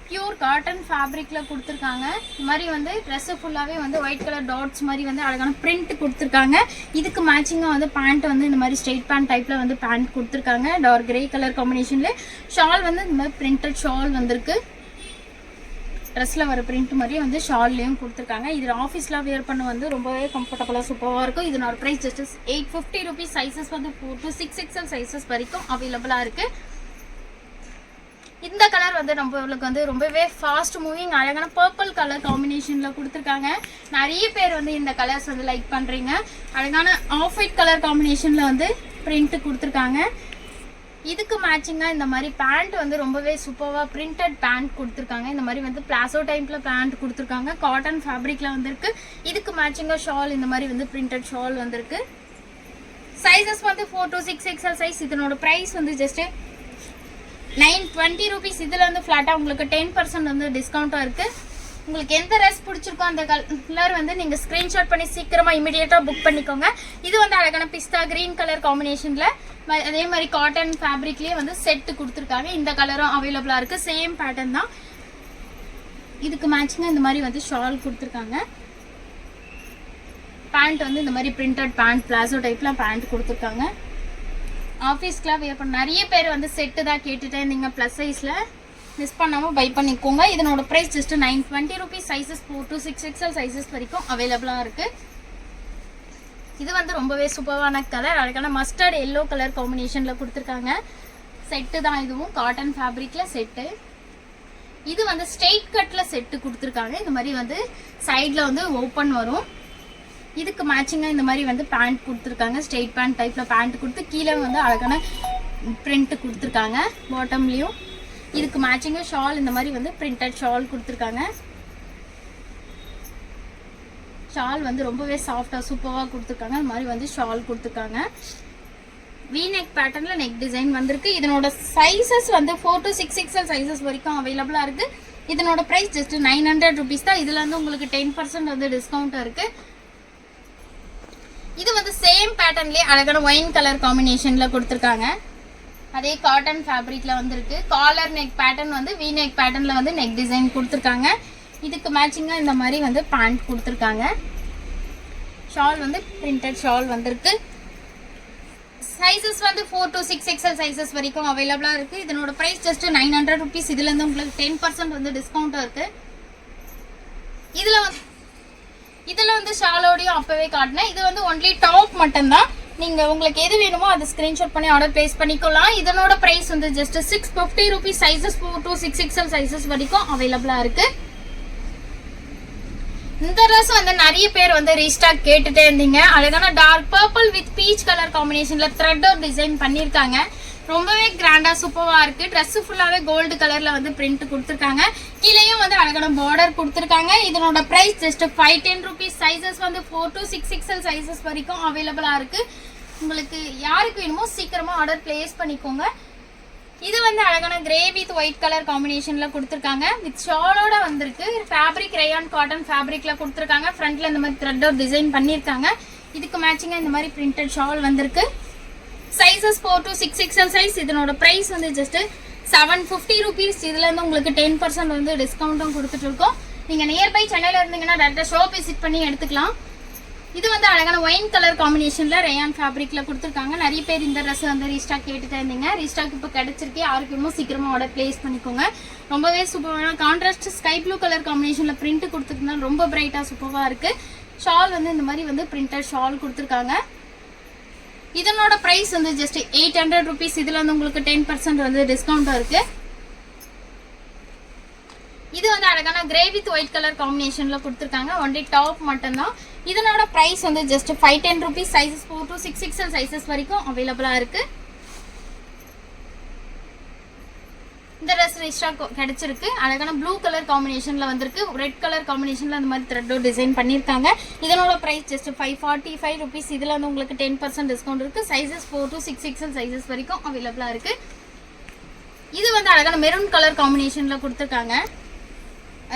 பியூர் காட்டன் ஃபேப்ரிக்கில் கொடுத்துருக்காங்க. இது மாதிரி வந்து ட்ரெஸ்ஸு ஃபுல்லாகவே வந்து ஒயிட் கலர் டாட்ஸ் மாதிரி வந்து அழகான பிரிண்ட் கொடுத்துருக்காங்க. இதுக்கு மேட்சிங்காக வந்து பேண்ட் வந்து இந்த மாதிரி ஸ்ட்ரெயிட் பேண்ட் டைப்பில் வந்து பேண்ட் கொடுத்துருக்காங்க. டார்க் கிரே கலர் காம்பினேஷனில் ஷால் வந்து இந்த மாதிரி பிரிண்டட் ஷால் வந்திருக்கு. ட்ரெஸ்ஸில் வர பிரிண்ட் மாதிரியே வந்து ஷால்லையும் கொடுத்துருக்காங்க. இதில் ஆஃபீஸில் வியர் பண்ண வந்து ரொம்பவே கம்ஃபர்டபுளாக சூப்பராக இருக்கும். இதனோட ப்ரைஸ் ஜஸ்ட் 850 rupees. சைஸஸ் வந்து 4 to 6 XL சைஸஸ் வரைக்கும் அவைலபிளாக இருக்குது. இந்த கலர் வந்து நம்மளுக்கு வந்து ரொம்பவே ஃபாஸ்ட் மூவிங் அழகான பர்பிள் கலர் காம்பினேஷனில் கொடுத்துருக்காங்க. நிறைய பேர் வந்து இந்த கலர்ஸ் வந்து லைக் பண்ணுறீங்க. அழகான ஆஃப் ஒயிட் கலர் காம்பினேஷனில் வந்து பிரிண்ட் கொடுத்துருக்காங்க. இதுக்கு மேட்சிங்காக இந்த மாதிரி பேண்ட் வந்து ரொம்பவே சூப்பராக பிரிண்டட் பேண்ட் கொடுத்துருக்காங்க. இந்த மாதிரி வந்து பிளாசோ டைப்பில் பேண்ட் கொடுத்துருக்காங்க. காட்டன் ஃபேப்ரிக்கில் வந்திருக்கு. இதுக்கு மேட்சிங்காக ஷால் இந்த மாதிரி வந்து பிரிண்டட் ஷால் வந்திருக்கு. சைஸஸ் வந்து 4 to 6 XL சைஸ். இதனோட ப்ரைஸ் வந்து ஜஸ்ட்டு 920 rupees. இதில் வந்து ஃப்ளாட்டாக உங்களுக்கு 10% வந்து டிஸ்கவுண்ட்டாக இருக்குது. உங்களுக்கு எந்த ட்ரெஸ் பிடிச்சிருக்கோ அந்த கலர் வந்து நீங்கள் ஸ்க்ரீன்ஷாட் பண்ணி சீக்கிரமாக இமீடியட்டாக புக் பண்ணிக்கோங்க. இது வந்து அழகான பிஸ்தா க்ரீன் கலர் காம்பினேஷனில் அதே மாதிரி காட்டன் ஃபேப்ரிக்லேயே வந்து செட்டு கொடுத்துருக்காங்க. இந்த கலரும் அவைலபிளாக இருக்குது. சேம் பேட்டர்ன் தான். இதுக்கு மேட்சிங்காக இந்த மாதிரி வந்து ஷால் கொடுத்துருக்காங்க. பேண்ட் வந்து இந்த மாதிரி பிரிண்டட் பேண்ட் பிளாசோ டைப்பில் பேண்ட் கொடுத்துருக்காங்க. ஆஃபீஸ்க்குலாம் வியர் பண்ண நிறைய பேர் வந்து செட்டு தான் கேட்டுட்டே இருந்தீங்க. ப்ளஸ் சைஸில் மிஸ் பண்ணாமல் பை பண்ணிக்கோங்க. இதனோட price just 920 rupees. Sizes 4 to 6 XL sizes வரைக்கும் அவைலபிளாக இருக்குது. இது வந்து ரொம்பவே சூப்பரான கலர். அழகான மஸ்டர்ட் எல்லோ கலர் காம்பினேஷனில் கொடுத்துருக்காங்க. செட்டு தான், இதுவும் காட்டன் ஃபேப்ரிக்கில் செட்டு. இது வந்து ஸ்ட்ரெயிட் கட்டில் செட்டு கொடுத்துருக்காங்க. இந்த மாதிரி வந்து சைடில் வந்து ஓப்பன் வரும். இதுக்கு மேட்சிங்காக இந்த மாதிரி வந்து பேண்ட் கொடுத்துருக்காங்க. ஸ்ட்ரெயிட் பேண்ட் டைப்பில் பேண்ட் கொடுத்து கீழே வந்து அழகான பிரிண்ட் கொடுத்துருக்காங்க பாட்டம்லேயும். இதுக்கு மேட்சிங்காக ஷால் இந்த மாதிரி வந்து பிரிண்டட் ஷால் கொடுத்துருக்காங்க. ஷால் வந்து ரொம்பவே சாஃப்டாக சூப்பராக கொடுத்துருக்காங்க. இந்த மாதிரி வந்து ஷால் கொடுத்துருக்காங்க. வி நெக் பேட்டர்னில் நெக் டிசைன் வந்திருக்கு. இதனோட சைஸஸ் வந்து 4 to 6XL சைஸஸ் வரைக்கும் அவைலபிளாக இருக்குது. இதனோட ப்ரைஸ் ஜஸ்ட் 900 rupees தான். இதில் வந்து உங்களுக்கு 10% வந்து டிஸ்கவுண்ட் இருக்குது. இது வந்து சேம் பேட்டர்ன்லேயே அழகான ஒயின் கலர் காம்பினேஷனில் கொடுத்துருக்காங்க. அதே காட்டன் ஃபேப்ரிக்கில் வந்துருக்கு. காலர் நெக் பேட்டர்ன் வந்து வி நெக் பேட்டர்னில் வந்து நெக் டிசைன் கொடுத்துருக்காங்க. இதுக்கு மேட்சிங்காக இந்த மாதிரி வந்து பேண்ட் கொடுத்துருக்காங்க. ஷால் வந்து பிரிண்டட் ஷால் வந்திருக்கு. சைஸஸ் வந்து 4 to 6XL சைஸஸ் வரைக்கும் அவைலபிளாக இருக்குது. இதனோட ப்ரைஸ் ஜஸ்ட் 900 rupees. இதுலேருந்து உங்களுக்கு 10% வந்து டிஸ்கவுண்ட்டாக இருக்குது. இதில் வந்து ஷாலோடையும் அப்போவே காட்டினேன். இது வந்து ஒன்லி டாப் மட்டும்தான். நீங்கள் உங்களுக்கு எது வேணுமோ அதை ஸ்க்ரீன்ஷாட் பண்ணி ஆர்டர் ப்ளேஸ் பண்ணிக்கலாம். இதனோட ப்ரைஸ் வந்து just 650 rupees. Sizes 4 to 6XL sizes வரைக்கும் அவைலபிளாக இருக்குது. இந்த ட்ரெஸ் வந்து நிறைய பேர் வந்து ரீஸ்டாக் கேட்டுட்டே இருந்தீங்க. அழகான dark purple with peach colour காம்பினேஷனில் த்ரெட் ஒரு டிசைன் பண்ணியிருக்காங்க. ரொம்பவே கிராண்டாக சூப்பராக இருக்குது. ட்ரெஸ்ஸு ஃபுல்லாகவே கோல்டு கலரில் வந்து பிரிண்ட் கொடுத்துருக்காங்க. கீழேயும் வந்து அழகான பார்டர் கொடுத்துருக்காங்க. இதனோட ப்ரைஸ் ஜஸ்ட் 510 rupees. சைஸஸ் வந்து 4 to 6XL சைஸஸ் வரைக்கும் அவைலபிளாக இருக்குது. உங்களுக்கு யாருக்கு வேணுமோ சீக்கிரமாக ஆர்டர் ப்ளேஸ் பண்ணிக்கோங்க. இது வந்து அழகான கிரே வித் ஒயிட் கலர் காம்பினேஷனில் கொடுத்துருக்காங்க. வித் ஷாலோட வந்திருக்கு. ஃபேப்ரிக் ரேயான் காட்டன் ஃபேப்ரிக்கில் கொடுத்துருக்காங்க. ஃப்ரண்ட்டில் இந்த மாதிரி த்ரெட் ஒரு டிசைன் பண்ணியிருக்காங்க. இதுக்கு மேட்சிங்காக இந்த மாதிரி பிரிண்டட் ஷால் வந்திருக்கு. Sizes 4 to 6XL size. இதனோட ப்ரைஸ் வந்து ஜஸ்ட் 750 rupees. இதுலேருந்து உங்களுக்கு 10% வந்து டிஸ்கவுண்ட்டும் கொடுத்துட்ருக்கோம். நீங்கள் நியர்பை சென்னையில் இருந்தீங்கன்னா டேரெக்டாக ஷாப் விசிட் பண்ணி எடுத்துக்கலாம். இது வந்து அழகான ஒயின் கலர் காம்பினேஷனில் ரேயான் ஃபேப்ரிக்கில் கொடுத்துருக்காங்க. நிறைய பேர் இந்த ட்ரெஸ் வந்து ரீஸ்டாக் கேட்டுட்டு இருந்தீங்க. ரீஸ்டாக் இப்போ கிடச்சிருக்கு. யாருக்கு வேணுமோ சீக்கிரமாக ஆர்டர் ப்ளேஸ் பண்ணிக்கோங்க. ரொம்பவே சூப்பரான கான்ட்ராஸ்ட் ஸ்கை ப்ளூ கலர் காம்பினேஷனில் பிரிண்ட் கொடுத்துருக்கனால ரொம்ப பிரைட்டாக சூப்பராக இருக்குது. ஷால் வந்து இந்த மாதிரி வந்து பிரிண்டட் ஷால் கொடுத்துருக்காங்க. இதனோட ப்ரைஸ் வந்து ஜஸ்ட் 800 rupees. இதில் வந்து உங்களுக்கு 10% வந்து டிஸ்கவுண்ட்டாக இருக்குது. இது வந்து அழகான கிரே வித் ஒயிட் கலர் காம்பினேஷனில் கொடுத்துருக்காங்க. ஒன்லி டாப் மட்டும்தான். இதனோட ப்ரைஸ் வந்து just 510 rupees. Sizes 4 to 6XL sizes வரைக்கும் அவைலபிளாக இருக்குது. இந்த ட்ரெஸ் ரீஸ்டாக் கிடைச்சிருக்கு. அழகான ப்ளூ கலர் காம்பினேஷனில் வந்திருக்கு. ரெட் கலர் காம்பினேஷனில் அந்த மாதிரி த்ரெட்டோ டிசைன் பண்ணியிருக்காங்க. இதனோட ப்ரைஸ் ஜஸ்ட் 545 rupees. இதில் வந்து உங்களுக்கு 10% டிஸ்கவுண்ட் இருக்குது. சைஸஸ் 4 to 6XL சைஸஸ் வரைக்கும் அவைலபிளாக இருக்குது. இது வந்து அழகான மெரூன் கலர் காம்பினேஷனில் கொடுத்துருக்காங்க.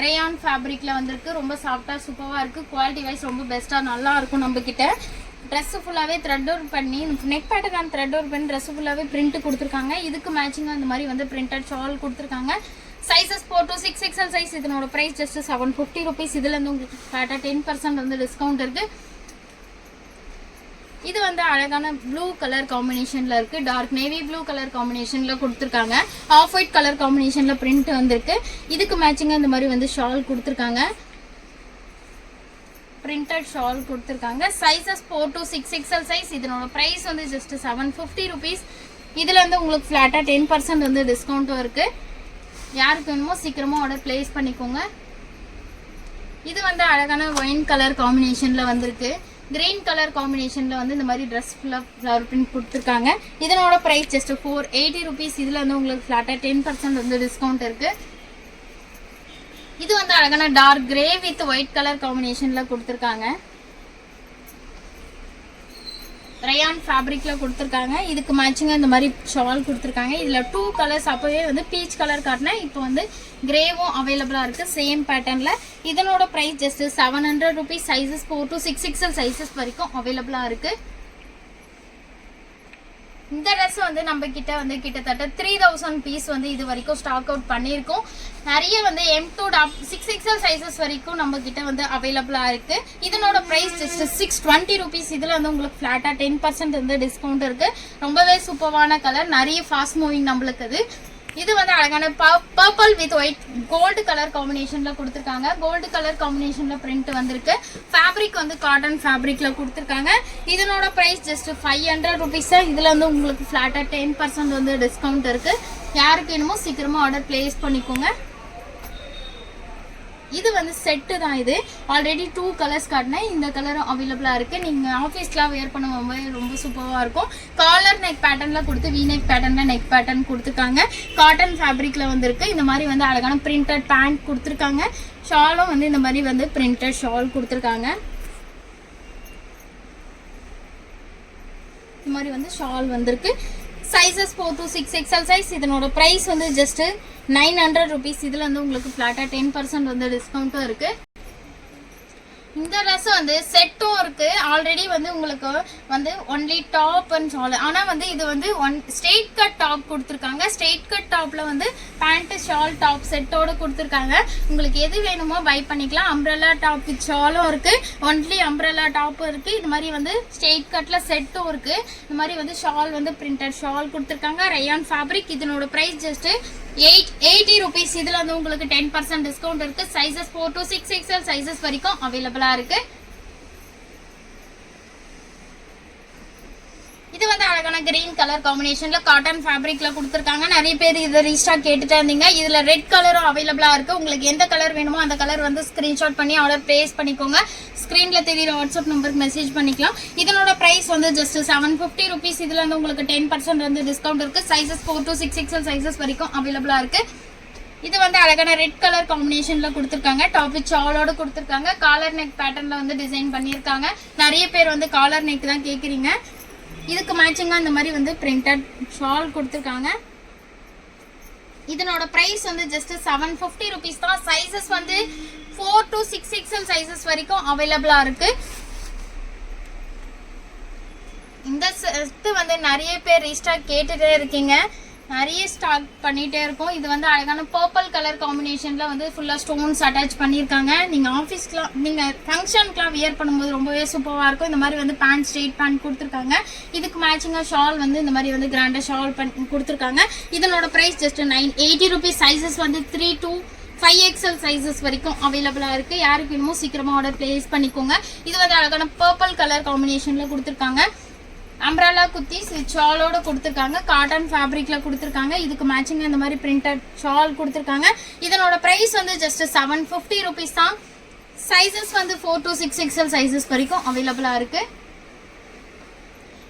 ரேயான் ஃபேப்ரிக்கில் வந்திருக்கு. ரொம்ப சாஃப்டாக சூப்பராக இருக்குது. குவாலிட்டி வைஸ் ரொம்ப பெஸ்ட்டாக நல்லா இருக்கும். நம்மக்கிட்ட ட்ரெஸ்ஸு ஃபுல்லாகவே த்ரெட் ஒர்க் பண்ணி நெக் பேட்டர்ன் த்ரெட் ஒர்க் பண்ணி ட்ரெஸ்ஸு ஃபுல்லாகவே பிரிண்ட் கொடுத்துருக்காங்க. இதுக்கு மேட்சிங்காக இந்த மாதிரி வந்து பிரிண்டட் ஷால் கொடுத்துருக்காங்க. Sizes 4 to 6XL size. இதனோட ப்ரைஸ் ஜஸ்ட் 750 rupees. இதுலேருந்து உங்களுக்கு ஃபேட்டாக 10% வந்து டிஸ்கவுண்ட் இருக்குது. இது வந்து அழகான ப்ளூ கலர் காம்பினேஷனில் இருக்குது. டார்க் நேவி ப்ளூ கலர் காம்பினேஷனில் கொடுத்துருக்காங்க. ஆஃப் ஒயிட் கலர் காம்பினேஷனில் பிரிண்ட் வந்திருக்கு. இதுக்கு மேட்சிங்காக இந்த மாதிரி வந்து ஷால் கொடுத்துருக்காங்க. பிரிண்டட் ஷால் கொடுத்துருக்காங்க. Sizes 4 to 6XL size. இதனோட ப்ரைஸ் வந்து ஜஸ்ட் 750 rupees. இதில் வந்து உங்களுக்கு ஃப்ளாட்டாக 10% வந்து டிஸ்கவுண்ட்டும் இருக்குது. யாருக்கு வேணுமோ சீக்கிரமாக ஆர்டர் ப்ளேஸ் பண்ணிக்கோங்க. இது வந்து அழகான ஒயின் கலர் காம்பினேஷனில் வந்திருக்கு. கிரீன் கலர் காம்பினேஷனில் வந்து இந்த மாதிரி ட்ரெஸ் ஃபுல்லாக ஃப்ளவர் பிரிண்ட் கொடுத்துருக்காங்க. இதனோட ப்ரைஸ் ஜஸ்ட் 480 rupees. இதில் வந்து உங்களுக்கு ஃப்ளாட்டாக 10% வந்து டிஸ்கவுண்ட் இருக்குது. இது வந்து அழகான dark grey with white colour காம்பினேஷனில் கொடுத்துருக்காங்க. ரயான் ஃபேப்ரிக்கில் கொடுத்துருக்காங்க. இதுக்கு மேட்சிங்காக இந்த மாதிரி ஷால் கொடுத்துருக்காங்க. இதில் 2 கலர்ஸ் அப்போவே வந்து பீச் கலர் காட்டினேன். இப்போ வந்து கிரேவும் அவைலபிளாக இருக்குது சேம் பேட்டர்னில். இதனோட price just 700 rupees. Sizes 4 to 6XL sizes வரைக்கும் அவைலபிளாக இருக்குது. இந்த ட்ரெஸ் வந்து நம்ம கிட்ட வந்து கிட்டத்தட்ட 3000 பீஸ் வந்து இது வரைக்கும் ஸ்டாக் அவுட் பண்ணியிருக்கோம். நிறைய வந்து M2 6XL சைஸஸ் வரைக்கும் நம்ம கிட்ட வந்து அவைலபிளாக இருக்குது. இதனோட ப்ரைஸ் ஜஸ்ட் 620 rupees. இதில் வந்து உங்களுக்கு ஃப்ளாட்டாக 10% வந்து டிஸ்கவுண்ட் இருக்குது. ரொம்பவே சூப்பரான கலர். நிறைய ஃபாஸ்ட் மூவிங் நம்மளுக்கு அது. இது வந்து அழகான purple with white gold colour காம்பினேஷன்ல கொடுத்துருக்காங்க. கோல்டு கலர் காம்பினேஷன்ல பிரிண்ட் வந்திருக்கு. ஃபேப்ரிக் வந்து காட்டன் ஃபேப்ரிக்ல கொடுத்துருக்காங்க. இதனோட பிரைஸ் ஜஸ்ட் 500 rupees. இதுல வந்து உங்களுக்கு ஃபிளாட்டா 10% வந்து டிஸ்கவுண்ட் இருக்கு. யாருக்கு வேணுமோ சீக்கிரமா ஆர்டர் பிளேஸ் பண்ணிக்கோங்க. இது வந்து செட்டு தான். இது ஆல்ரெடி 2 கலர்ஸ் காட்டினேன். இந்த கலரும் அவைலபிளாக இருக்குது. நீங்கள் ஆஃபீஸ்லாம் வேர் பண்ணும்போது ரொம்ப சூப்பராக இருக்கும். காலர் நெக் பேட்டர்னில் கொடுத்து வி நெக் பேட்டர்னில் நெக் பேட்டர்ன் கொடுத்துருக்காங்க. காட்டன் ஃபேப்ரிக்கில் வந்துருக்கு. இந்த மாதிரி வந்து அழகான பிரிண்டட் பேண்ட் கொடுத்துருக்காங்க. ஷாலும் வந்து இந்த மாதிரி வந்து பிரிண்டட் ஷால் கொடுத்துருக்காங்க. இந்த மாதிரி வந்து ஷால் வந்திருக்கு. Sizes 4 to 6 XL size. இதனோட ப்ரைஸ் வந்து ஜஸ்ட் 900 rupees. இதில் வந்து உங்களுக்கு ஃப்ளாட்டாக 10% வந்து டிஸ்கவுண்ட்டும் இருக்குது. இந்த ட்ரெஸ் வந்து செட்டும் இருக்கு. ஆல்ரெடி வந்து உங்களுக்கு வந்து ஒன்லி டாப் அண்ட் ஷால். ஆனால் வந்து இது வந்து ஸ்ட்ரெயிட் கட் டாப் கொடுத்துருக்காங்க. ஸ்ட்ரெயிட் கட் டாப்ல வந்து பேண்ட் ஷால் டாப் செட்டோட கொடுத்துருக்காங்க. உங்களுக்கு எது வேணுமோ பை பண்ணிக்கலாம். அம்ப்ரெல்லா டாப் வித் ஷாலும் இருக்கு. ஒன்லி அம்ப்ரெல்லா டாப்பும் இருக்கு. இது மாதிரி வந்து ஸ்ட்ரெயிட் கட்ல செட்டும் இருக்கு. இந்த மாதிரி வந்து ஷால் வந்து பிரிண்டட் ஷால் கொடுத்துருக்காங்க. Rayon fabric. இதனோட ப்ரைஸ் ஜஸ்ட் 80 rupees. இதில் வந்து உங்களுக்கு 10% டிஸ்கவுண்ட் இருக்கு. சைஸஸ் 4 to 6 XL சைஸஸ் வரைக்கும் அவைலபிளா இருக்கு. இது வந்து அழகான கிரீன் கலர் காம்பினேஷன்ல காட்டன் ஃபேப்ரிக்ல கொடுத்துருக்காங்க. நிறைய பேர் இதை ரீஸ்டாக் கேட்டுட்டே இருந்தீங்க. இதுல ரெட் கலரும் அவைலபிளா இருக்கு. உங்களுக்கு எந்த கலர் வேணுமோ அந்த கலர் வந்து ஸ்கிரீன்ஷாட் பண்ணி ஆர்டர் பிளேஸ் பண்ணிக்கோங்க. ஸ்கிரீன்ல தெரியுற வாட்ஸ்அப் நம்பருக்கு மெசேஜ் பண்ணிக்கலாம். இதனோட பிரைஸ் வந்து ஜஸ்ட் 750 rupees. இதுல வந்து உங்களுக்கு 10% வந்து டிஸ்கவுண்ட் இருக்கு. சைஸஸ் 4 to 6 XL சைஸஸ் வரைக்கும் அவைலபிளா இருக்கு. இது வந்து அழகான ரெட் கலர் காம்பினேஷன்ல கொடுத்துருக்காங்க. டாப் வித் ஷாலோட கொடுத்துருக்காங்க. காலர் நெக் பேட்டர்ன்ல வந்து டிசைன் பண்ணியிருக்காங்க. நிறைய பேர் வந்து காலர் நெக் தான் கேட்குறீங்க. இதுக்கு மேட்சிங்காக இந்த மாதிரி வந்து பிரிண்டட் ஷால் கொடுத்துருக்காங்க. இதனோட ப்ரைஸ் வந்து ஜஸ்ட் 750 rupees தான். சைஸஸ் வந்து 4 to 6 XL சைஸஸ் வரைக்கும் அவைலபிளா இருக்கு. இந்த செட்டு வந்து நிறைய பேர் ரீஸ்டாக் கேட்டுட்டே இருக்கீங்க. நிறைய ஸ்டாக் பண்ணிட்டே இருக்கும். இது வந்து அழகான பர்பிள் கலர் காம்பினேஷன்ல வந்து ஃபுல்லா ஸ்டோன்ஸ் அட்டாச் பண்ணியிருக்காங்க. நீங்க ஆஃபீஸ்க்குலாம் நீங்க ஃபங்க்ஷனுக்குலாம் வியர் பண்ணும்போது ரொம்பவே சூப்பராக இருக்கும். இந்த மாதிரி வந்து பேண்ட் ஸ்ட்ரெயிட் பேண்ட் கொடுத்துருக்காங்க. இதுக்கு மேட்சிங்காக ஷால் வந்து இந்த மாதிரி வந்து கிராண்டா ஷால் பண்ணி கொடுத்துருக்காங்க. இதனோட ப்ரைஸ் ஜஸ்ட் 980 rupees. சைஸஸ் வந்து 3 to 5 XL சைஸஸ் வரைக்கும் அவைலபிளா இருக்கு. யாருக்கு வேணுமோ சீக்கிரமா ஆர்டர் பிளேஸ் பண்ணிக்கோங்க. இது வந்து அழகான பர்பிள் கலர் காம்பினேஷன்ல கொடுத்துருக்காங்க. அம்ப்ரெல்லா குர்த்திஸ் வித் ஷாலோட கொடுத்துருக்காங்க. காட்டன் ஃபேப்ரிக்ல கொடுத்துருக்காங்க. இதுக்கு மேட்சிங் இந்த மாதிரி பிரிண்டட் ஷால் கொடுத்துருக்காங்க. இதனோட பிரைஸ் வந்து ஜஸ்ட் 750 rupees தான். சைஸஸ் வந்து 4 to 6 XL சைஸஸ் வரைக்கும் அவைலபிளா இருக்கு.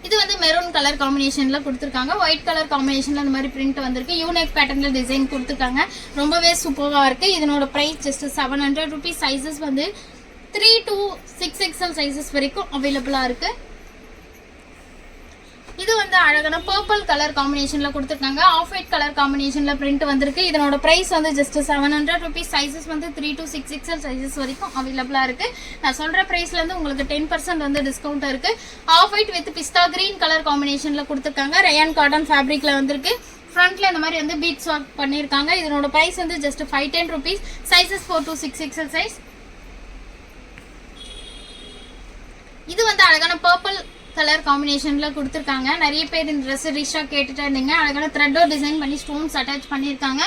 இது வந்து மெரூன் கலர் காம்பினேஷன்ல கொடுத்துருக்காங்க. ஒயிட் கலர் காம்பினேஷன்ல இந்த மாதிரி பிரிண்ட் வந்திருக்கு. யூனிக் பேட்டர்ன்ல டிசைன் கொடுத்துருக்காங்க. ரொம்பவே சூப்பரா இருக்கு. இதனோட பிரைஸ் ஜஸ்ட் 700 rupees. சைஸஸ் வந்து 3 to 6 XL சைஸஸ் வரைக்கும் அவைலபிளா இருக்கு. இது வந்து அழகான பர்பிள் கலர் காம்பினேஷன்ல கொடுத்துருக்காங்க. ஆஃப் ஒயிட் கலர் காம்பினேஷன்ல பிரிண்ட் வந்திருக்கு. இதனோட பிரைஸ் வந்து ஜஸ்ட் 700 rupees. சைஸஸ் வந்து 3 to 6 XL சைஸஸ் வரைக்கும் அவைலபிளா இருக்கு. நான் சொல்ற பிரைஸ்ல இருந்து உங்களுக்கு 10% வந்து டிஸ்கவுண்ட் இருக்கு. Off white with pista green colour காம்பினேஷன்ல கொடுத்துருக்காங்க. ரயான் காட்டன் ஃபேப்ரிக்ல வந்திருக்கு. ஃப்ரண்ட்ல இந்த மாதிரி வந்து பீட்ஸ் ஒர்க் பண்ணிருக்காங்க. இதனோட பிரைஸ் வந்து just 510 rupees. Sizes 4 to 6 XL size. இது வந்து அழகான பர்பிள் கலர் காம்பினேஷன்ல கொடுத்துருக்காங்க. நிறைய பேர் இந்த ட்ரெஸ் ரீஸ்டாக் கேட்டுட்டு இருந்தீங்க. அழகான த்ரெட்டோ டிசைன் பண்ணி ஸ்டோன்ஸ் அட்டாச் பண்ணியிருக்காங்க.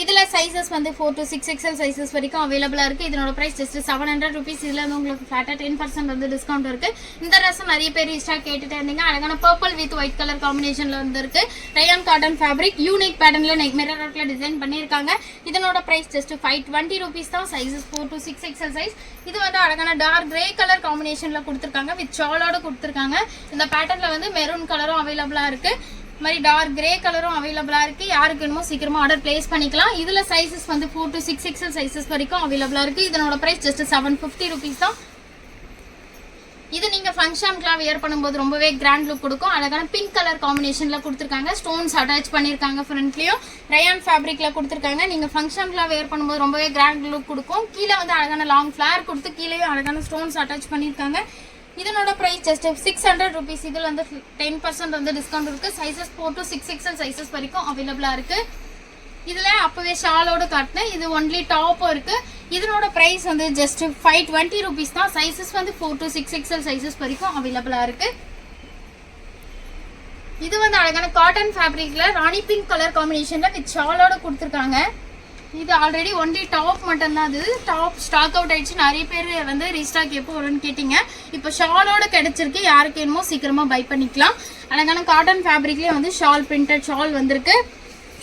இதுல சைஸஸ் வந்து 4 to 6 XL சைஸஸ் வரைக்கும் அவைலபிளா இருக்கு. இதனோட பிரைஸ் ஜஸ்ட் 700 rupees. இதுல வந்து உங்களுக்கு ஃபிளாட்டா 10% வந்து டிஸ்கவுண்ட் இருக்கு. இந்த ட்ரெஸ் நிறைய பேர் ரீஸ்டாக் கேட்டுட்டு இருந்தீங்க. அழகான பர்பிள் வித் ஒயிட் கலர் காம்பினேஷன்ல வந்து இருக்கு. ரயான் காட்டன் ஃபேப்ரிக் யூனிக் பேட்டர்ன்ல நெக் மிரர் ஒர்க்ல டிசைன் பண்ணியிருக்காங்க. இதனோட பிரைஸ் ஜஸ்ட் 520 rupees தான். Sizes 4 to 6 XL size. இது வந்து அழகான டார்க் கிரே கலர் காம்பினேஷன்ல கொடுத்துருக்காங்க. வித் ஷாலோட கொடுத்துருக்காங்க. இந்த பேட்டர்ன்ல வந்து மெரூன் கலரும் அவைலபிளா இருக்கு. மாதிரி டார்க் கிரே கலரும் அவைலபிளா இருக்கு. யாருக்கு வேணுமோ சீக்கிரமா ஆர்டர் பிளேஸ் பண்ணிக்கலாம். இதுல சைஸஸ் வந்து 4 to 6 XL சைஸஸ் வரைக்கும் அவைலபிளா இருக்கு. இதனோட பிரைஸ் ஜஸ்ட் 750 rupees தான். இது நீங்க ஃபங்க்ஷனுக்குலாம் வியர் பண்ணும்போது ரொம்பவே கிராண்ட் லுக் கொடுக்கும். அழகான பிங்க் கலர் காம்பினேஷன்ல கொடுத்துருக்காங்க. ஸ்டோன்ஸ் அட்டாச் பண்ணிருக்காங்க. ஃப்ரண்ட்லயும் ரயான் ஃபேப்ரிக்ல கொடுத்துருக்காங்க. நீங்க ஃபங்க்ஷனுக்குலாம் வியர் பண்ணும்போது ரொம்பவே கிராண்ட் லுக் கொடுக்கும். கீழே வந்து அழகான லாங் ஃபிளேர் கொடுத்து கீழே அழகான ஸ்டோன்ஸ் அட்டாச் பண்ணிருக்காங்க. இதனோட பிரைஸ் ஜஸ்ட் 600 rupees. இதுல வந்து 10% வந்து டிஸ்கவுண்ட் இருக்கு. சைஸஸ் 4 to 6 XL சைஸஸ் வரைக்கும் அவைலபிளா இருக்கு. இதுல அப்பவே ஷாலோட காட்டினேன். இது ஒன்லி டாப் இருக்கு. இதனோட பிரைஸ் வந்து ஜஸ்ட் 520 rupees தான். சைஸஸ் வந்து 4 to 6 XL சைஸஸ் வரைக்கும் அவைலபிளா இருக்கு. இது வந்து அழகான காட்டன் ஃபேப்ரிக்ல ராணி பிங்க் கலர் காம்பினேஷன்ல வித் ஷாலோட கொடுத்துருக்காங்க. இது ஆல்ரெடி ஒன்லி டாப் மட்டும் தான். அது டாப் ஸ்டாக் அவுட் ஆயிடுச்சு. நிறைய பேர் வந்து ரீஸ்டாக் எப்போ வரும்னு கேட்டிங்க. இப்போ ஷாலோட கிடைச்சிருக்கு. யாருக்கு வேணுமோ சீக்கிரமா பை பண்ணிக்கலாம். அழகான காட்டன் ஃபேப்ரிக்லேயே வந்து ஷால் பிரிண்டட் ஷால் வந்திருக்கு.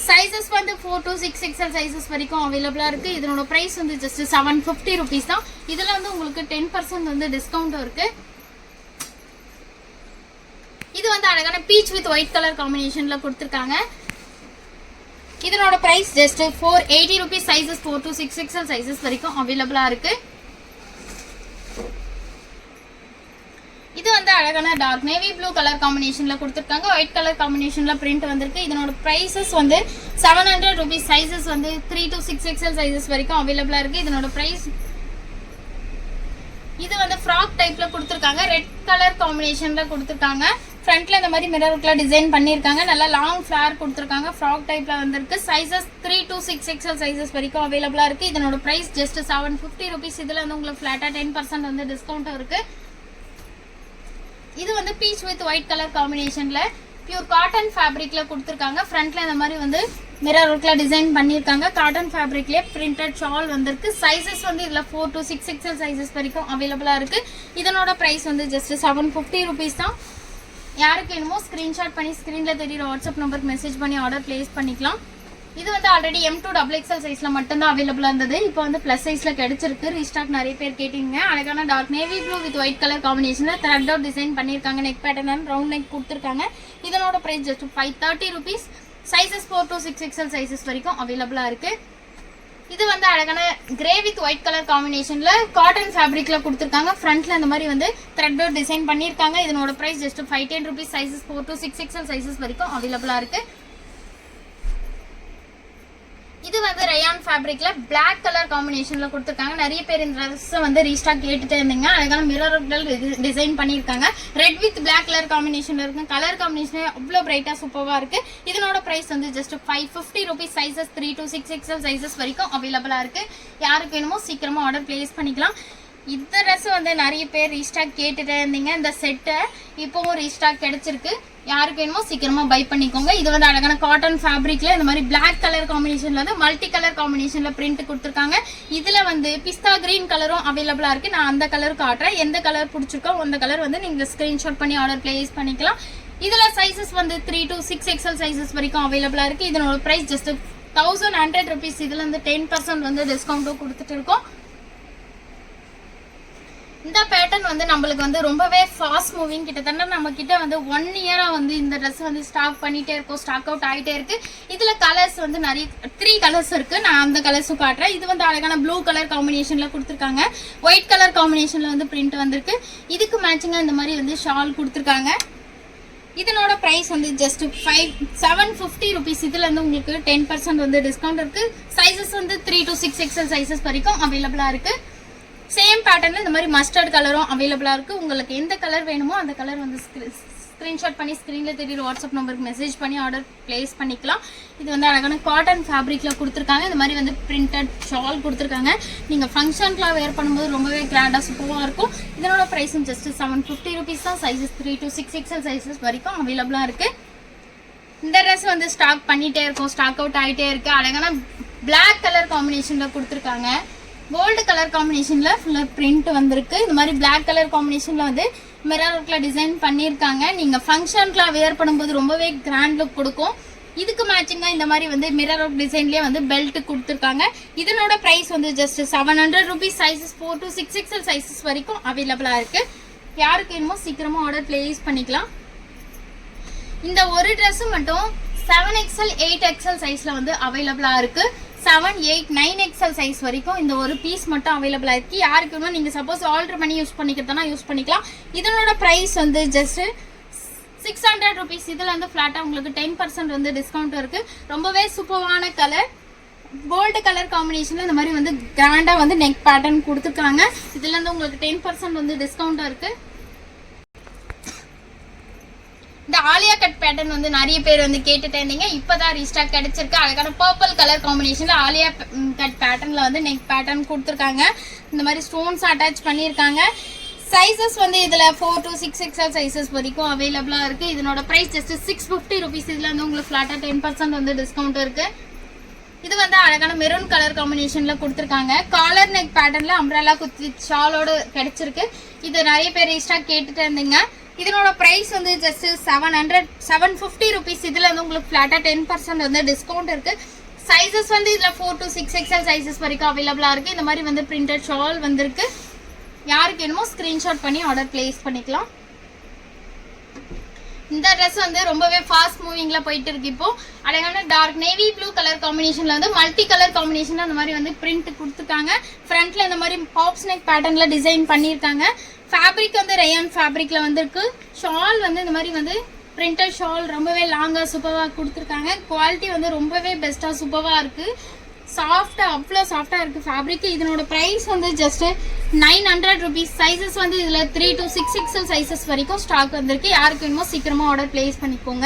சைஸஸ் வந்து 4 to 6 XL சைஸஸ் வரைக்கும் அவைலபிளாக இருக்குது. இதனோட ப்ரைஸ் வந்து ஜஸ்ட் 750 rupees தான். இதில் வந்து உங்களுக்கு 10% வந்து டிஸ்கவுண்ட் இருக்குது. இது வந்து அழகான பீச் வித் ஒயிட் கலர் காம்பினேஷனில் கொடுத்துருக்காங்க. இதனோட price just 480 rupees. Sizes 4 to 6 XL sizes வரைக்கும் அவைலபிளா இருக்கு. இது வந்து அழகான டார்க் நேவி ப்ளூ கலர் காம்பினேஷன்ல கொடுத்துருக்காங்க. ஒயிட் கலர் காம்பினேஷன்ல பிரிண்ட் வந்திருக்கு. இதனோட பிரைசஸ் வந்து 700 rupees. சைஸஸ் வந்து 3 to 6 XL சைஸஸ் வரைக்கும் அவைலபிளா இருக்கு. இதனோட பிரைஸ் இது வந்து ஃப்ராக் டைப்ல கொடுத்துருக்காங்க. ரெட் கலர் காம்பினேஷன்ல கொடுத்துருக்காங்க. ஃப்ரண்ட்ல இந்த மாதிரி மிரர் ஒர்க்ல டிசைன் பண்ணியிருக்காங்க. நல்லா லாங் ஃபிளார் கொடுத்துருக்காங்க. ஃப்ராக் டைப்ல வந்திருக்கு. சைஸஸ் 3 to 6 XL சைஸஸ் வரைக்கும் அவைலபிளா இருக்கு. இதனோட பிரைஸ் ஜஸ்ட் 750 rupees. இதுல வந்து உங்களுக்கு ஃபிளாட்டா 10% வந்து டிஸ்கவுண்ட் இருக்கு. இது வந்து பீச் வித் ஒயிட் கலர் காம்பினேஷன்ல பியூர் காட்டன் ஃபேப்ரிக்ல கொடுத்துருக்காங்க. ஃப்ரண்ட்ல இந்த மாதிரி வந்து மிரர் ஒர்க்ல டிசைன் பண்ணியிருக்காங்க. காட்டன் ஃபேப்ரிக்லேயே பிரிண்டட் ஷால் வந்திருக்கு. சைஸஸ் வந்து இதில் 4 to 6 XL சைஸஸ் வரைக்கும் அவைலபிளாக இருக்குது. இதனோட ப்ரைஸ் வந்து ஜஸ்ட் 750 rupees தான். யாருக்கு வேணுமோ ஸ்க்ரீன்ஷாட் பண்ணி ஸ்க்ரீனில் தெரியுற வாட்ஸ்அப் நம்பருக்கு மெசேஜ் பண்ணி ஆர்டர் பிளேஸ் பண்ணிக்கலாம். இது வந்து ஆல்ரெடி M2 XXL சைஸில் மட்டும்தான் அவைலபிளாக இருந்தது. இப்போ வந்து ப்ளஸ் சைஸில் கிடைச்சிருக்கு. ரீஸ்டாக் நிறைய பேர் கேட்டீங்க. அழகான dark navy blue with white colour காம்பினேஷனில் த்ரெட் அவுட் டிசைன் பண்ணியிருக்காங்க. நெக் பேட்டர்ன் ரவுண்ட் நெக் கொடுத்துருக்காங்க. இதனோட price just 530 rupees. Sizes 4 to 6 XL sizes வரைக்கும் அவைலபிளாக இருக்குது. இது வந்து அழகான கிரே வித் ஒயிட் கலர் காம்பினேஷன்ல காட்டன் ஃபேப்ரிக்ல கொடுத்துருக்காங்க. ஃப்ரண்ட்ல இந்த மாதிரி வந்து த்ரெட் ஒர்க் டிசைன் பண்ணியிருக்காங்க. இதனோட price just 510 rupees. Sizes 4 to 6 XL sizes வரைக்கும் அவைலபிளா இருக்கு. இது வந்து ரயான் ஃபேப்ரிக்ல பிளாக் கலர் காம்பினேஷன்ல கொடுத்துருக்காங்க. நிறைய பேர் இந்த ட்ரெஸ் வந்து ரீஸ்டாக் கேட்டுட்டே இருந்தீங்க. அழகான மிரர் டிசைன் பண்ணியிருக்காங்க. ரெட் வித் பிளாக் கலர் காம்பினேஷன்ல இருக்கு. கலர் காம்பினேஷன் அவ்வளோ பிரைட்டா சூப்பரா இருக்கு. இதனோட பிரைஸ் வந்து just 550 rupees. Sizes 3 to 6 XL sizes வரைக்கும் அவைலபிளா இருக்கு. யாருக்கு வேணுமோ சீக்கிரமா ஆர்டர் பிளேஸ் பண்ணிக்கலாம். இந்த ட்ரெஸ் வந்து நிறைய பேர் ரீஸ்டாக் கேட்டுட்டே இருந்தீங்க. இந்த செட்டை இப்போவும் ரீஸ்டாக் கிடைச்சிருக்கு. யாருக்கு வேணுமோ சீக்கிரமா பை பண்ணிக்கோங்க. இது வந்து அழகான காட்டன் ஃபேப்ரிக்ல இந்த மாதிரி பிளாக் கலர் காம்பினேஷன்ல வந்து மல்டி கலர் காம்பினேஷன்ல பிரிண்ட் கொடுத்துருக்காங்க. இதுல வந்து பிஸ்தா கிரீன் கலரும் அவைலபிளா இருக்கு. நான் அந்த கலர் காட்டுறேன். எந்த கலர் பிடிச்சிருக்கோ அந்த கலர் வந்து நீங்க ஸ்கிரீன்ஷாட் பண்ணி ஆர்டர் பிளேஸ் பண்ணிக்கலாம். இதுல சைஸஸ் வந்து 3 to 6 XL சைஸஸ் வரைக்கும் அவைலபிளா இருக்கு. இதனோட பிரைஸ் ஜஸ்ட் 1100 rupees. இதுல இருந்து 10% வந்து டிஸ்கவுண்ட்டும் கொடுத்துட்டு இருக்கோம். இந்த பேட்டர்ன் வந்து நம்மளுக்கு வந்து ரொம்பவே ஃபாஸ்ட் மூவிங். கிட்டத்தட்ட நம்ம கிட்ட வந்து 1 year வந்து இந்த ட்ரெஸ் வந்து ஸ்டாக் பண்ணிட்டே இருக்கோம். ஸ்டாக் அவுட் ஆகிட்டே இருக்கு. இதுல கலர்ஸ் வந்து நிறைய 3 கலர்ஸ் இருக்கு. நான் அந்த கலர்ஸும் காட்டுறேன். இது வந்து அழகான ப்ளூ கலர் காம்பினேஷன்ல கொடுத்துருக்காங்க. ஒயிட் கலர் காம்பினேஷன்ல வந்து பிரிண்ட் வந்திருக்கு. இதுக்கு மேட்சிங்கா இந்த மாதிரி வந்து ஷால் கொடுத்துருக்காங்க. இதனோட பிரைஸ் வந்து ஜஸ்ட் 750 rupees. இதுல இருந்து உங்களுக்கு 10% வந்து டிஸ்கவுண்ட் இருக்கு. சைஸஸ் வந்து 3 to 6 XL சைஸஸ் வரைக்கும் அவைலபிளா இருக்கு. சேம் பேட்டர்ல இந்த மாதிரி மஸ்டர்ட் கலரும் அவைலபிளா இருக்கு. உங்களுக்கு எந்த கலர் வேணுமோ அந்த கலர் வந்து ஸ்கிரீன்ஷாட் பண்ணி ஸ்கிரீன்ல தெரியுற வாட்ஸ்அப் நம்பருக்கு மெசேஜ் பண்ணி ஆர்டர் பிளேஸ் பண்ணிக்கலாம். இது வந்து அழகான காட்டன் ஃபேப்ரிக்ல கொடுத்துருக்காங்க. இந்த மாதிரி வந்து பிரிண்டட் ஷால் கொடுத்துருக்காங்க. நீங்க ஃபங்க்ஷன்க்குலாம் வேர் பண்ணும்போது ரொம்பவே கிராண்டா சூப்பராக இருக்கும். இதனோட பிரைஸும் ஜஸ்ட் 750 rupees தான். சைஸஸ் 3 to 6 XL சைஸஸ் வரைக்கும் அவைலபிளா இருக்கு. இந்த ட்ரெஸ் வந்து ஸ்டாக் பண்ணிட்டே இருக்கும். ஸ்டாக் அவுட் ஆகிட்டே இருக்கு. அழகான பிளாக் கலர் காம்பினேஷன்ல கொடுத்துருக்காங்க. கோல்டு கலர் காம்பினேஷன்ல ஃபுல்லா பிரிண்ட் வந்திருக்கு. இந்த மாதிரி பிளாக் கலர் காம்பினேஷன்ல வந்து மிரர் ஒர்க்ல டிசைன் பண்ணியிருக்காங்க. நீங்க ஃபங்க்ஷன்க்குலாம் வேர் பண்ணும்போது ரொம்பவே கிராண்ட் லுக் கொடுக்கும். இதுக்கு மேட்சிங்கா இந்த மாதிரி வந்து மிரர் ஒர்க் டிசைன்லயே வந்து பெல்ட் கொடுத்துருக்காங்க. இதனோட பிரைஸ் வந்து just 700 rupees. Sizes 4 to 6 XL sizes வரைக்கும் அவைலபிளா இருக்கு. யாருக்கு வேணுமோ சீக்கிரமா ஆர்டர் பிளேஸ் பண்ணிக்கலாம். இந்த ஒரு ட்ரெஸ் மட்டும் 7XL 8XL சைஸ்ல வந்து அவைலபிளா இருக்கு. 7, 8, 9XL சைஸ் வரைக்கும் இந்த ஒரு பீஸ் மட்டும் அவைலபிளா இருக்கு. யாருக்கு வேணுமோ நீங்க சப்போஸ் ஆல்டர் பண்ணி யூஸ் பண்ணிக்கிறதுனா யூஸ் பண்ணிக்கலாம். இதனோட பிரைஸ் வந்து ஜஸ்ட் 600 rupees. இதுல வந்து ஃபிளாட்டா உங்களுக்கு 10% வந்து டிஸ்கவுண்ட் இருக்கு. ரொம்பவே சூப்பரான கலர் கோல்டு கலர் காம்பினேஷன்ல இந்த மாதிரி வந்து கிராண்டா வந்து நெக் பேட்டர்ன் கொடுத்துருக்காங்க. இதுல இருந்து உங்களுக்கு 10% வந்து டிஸ்கவுண்ட் இருக்கு. இந்த ஆலியா கட் பேட்டர்ன் வந்து நிறைய பேர் வந்து கேட்டுட்டே இருந்தீங்க. இப்பதான் ரீஸ்டாக் கிடைச்சிருக்கு. அழகான பர்பிள் கலர் காம்பினேஷன்ல ஆலியா கட் பேட்டர்ன்ல வந்து நெக் பேட்டர்ன் கொடுத்துருக்காங்க. இந்த மாதிரி ஸ்டோன்ஸ் அட்டாச் பண்ணியிருக்காங்க. சைஸஸ் வந்து இதில் 4 to 6 XL சைஸஸ் வரைக்கும் அவைலபிளாக இருக்குது. இதனோட ப்ரைஸ் ஜஸ்ட் 650 ருபீஸ். இதில் வந்து உங்களுக்கு ஃப்ளாட்டாக 10% வந்து டிஸ்கவுண்ட் இருக்குது. இது வந்து அழகான மெரூன் கலர் காம்பினேஷனில் கொடுத்துருக்காங்க. காலர் நெக் பேட்டர்னில் அம்ப்ரெல்லா குத்தி ஷாலோடு கிடச்சிருக்கு. இது நிறைய பேர் ரீஸ்டாக கேட்டுட்டு இருந்தீங்க. இதனோட ப்ரைஸ் வந்து ஜஸ்ட் 750 ருபீஸ். இதில் வந்து உங்களுக்கு ஃப்ளாட்டாக 10% வந்து டிஸ்கவுண்ட் இருக்குது. சைஸஸ் வந்து இதில் 4 to 6 XL சைஸஸ் வரைக்கும் அவைலபிளாக இருக்குது. இந்த மாதிரி வந்து பிரிண்டட் ஷால் வந்திருக்கு. யாருக்கு வேணுமோ ஸ்க்ரீன்ஷாட் பண்ணி ஆர்டர் பிளேஸ் பண்ணிக்கலாம். இந்த ட்ரெஸ் வந்து ரொம்பவே ஃபாஸ்ட் மூவிங்கில் போயிட்டு இருக்கு. இப்போ அழகான டார்க் நேவி ப்ளூ கலர் காம்பினேஷனில் வந்து மல்டி கலர் காம்பினேஷனில் அந்த மாதிரி வந்து பிரிண்ட் கொடுத்துருக்காங்க. ஃப்ரண்ட்டில் இந்த மாதிரி பாப் ஸ்னெக் பேட்டர்னில் டிசைன் பண்ணியிருக்காங்க. ஃபேப்ரிக் வந்து ரயான் ஃபேப்ரிக்கில் வந்துருக்கு. ஷால் வந்து இந்த மாதிரி வந்து பிரிண்டட் ஷால் ரொம்பவே லாங்காக சூப்பராக கொடுத்துருக்காங்க. குவாலிட்டி வந்து ரொம்பவே பெஸ்ட்டாக சூப்பராக இருக்குது. சாஃப்டாக அவ்வளோ சாஃப்டாக இருக்குது ஃபேப்ரிக். இதனோட ப்ரைஸ் வந்து ஜஸ்ட்டு 900 ருபீஸ். சைஸஸ் வந்து இதில் 3 to 6 XL சைஸஸ் வரைக்கும் ஸ்டாக் வந்திருக்கு. யாருக்கு வேணுமோ சீக்கிரமாக ஆர்டர் பிளேஸ் பண்ணிக்கோங்க.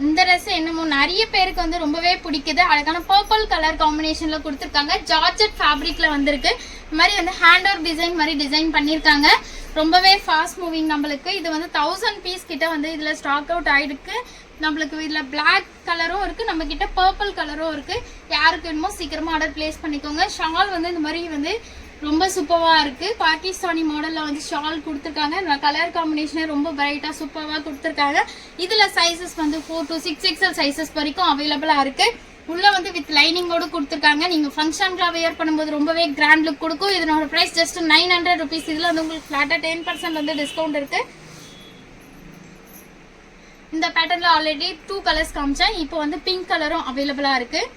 இந்த ட்ரெஸ் என்னமோ நிறைய பேருக்கு வந்து ரொம்பவே பிடிக்குது. அழகான பர்பிள் கலர் காம்பினேஷனில் கொடுத்துருக்காங்க. ஜார்ஜெட் ஃபேப்ரிக்கில் வந்திருக்கு. இந்த மாதிரி வந்து ஹேண்ட் ஒர்க் டிசைன் மாதிரி டிசைன் பண்ணியிருக்காங்க. ரொம்பவே ஃபாஸ்ட் மூவிங். நம்மளுக்கு இது வந்து 1000 பீஸ் கிட்ட வந்து இதில் ஸ்டாக் அவுட் ஆகிருக்கு. நம்மளுக்கு இதில் பிளாக் கலரும் இருக்குது, நம்ம கிட்ட பர்பிள் கலரும் இருக்குது. யாருக்கு வேணுமோ சீக்கிரமாக ஆர்டர் பிளேஸ் பண்ணிக்கோங்க. ஷால் வந்து இந்த மாதிரி வந்து ரொம்ப சூப்பராக இருக்குது. பாகிஸ்தானி மாடலில் வந்து ஷால் கொடுத்துருக்காங்க. கலர் காம்பினேஷனே ரொம்ப பிரைட்டாக சூப்பராக கொடுத்துருக்காங்க. இதில் சைஸஸ் வந்து 4 to 6 XL சைஸஸ் வரைக்கும் அவைலபிளாக இருக்குது. உள்ளே வந்து வித் லைனிங்கோடு கொடுத்துருக்காங்க. நீங்கள் ஃபங்க்ஷனுக்குலாம் வியர் பண்ணும்போது ரொம்பவே கிராண்ட் லுக் கொடுக்கும். இதனோட ப்ரைஸ் ஜஸ்ட் 900 ருபீஸ். இதில் வந்து உங்களுக்கு ஃப்ளாட்டாக 10% வந்து டிஸ்கவுண்ட் இருக்குது. இந்த பேட்டர்னில் ஆல்ரெடி 2 கலர்ஸ் காமிச்சேன். இப்போ வந்து பிங்க் கலரும் அவைலபிளாக இருக்குது.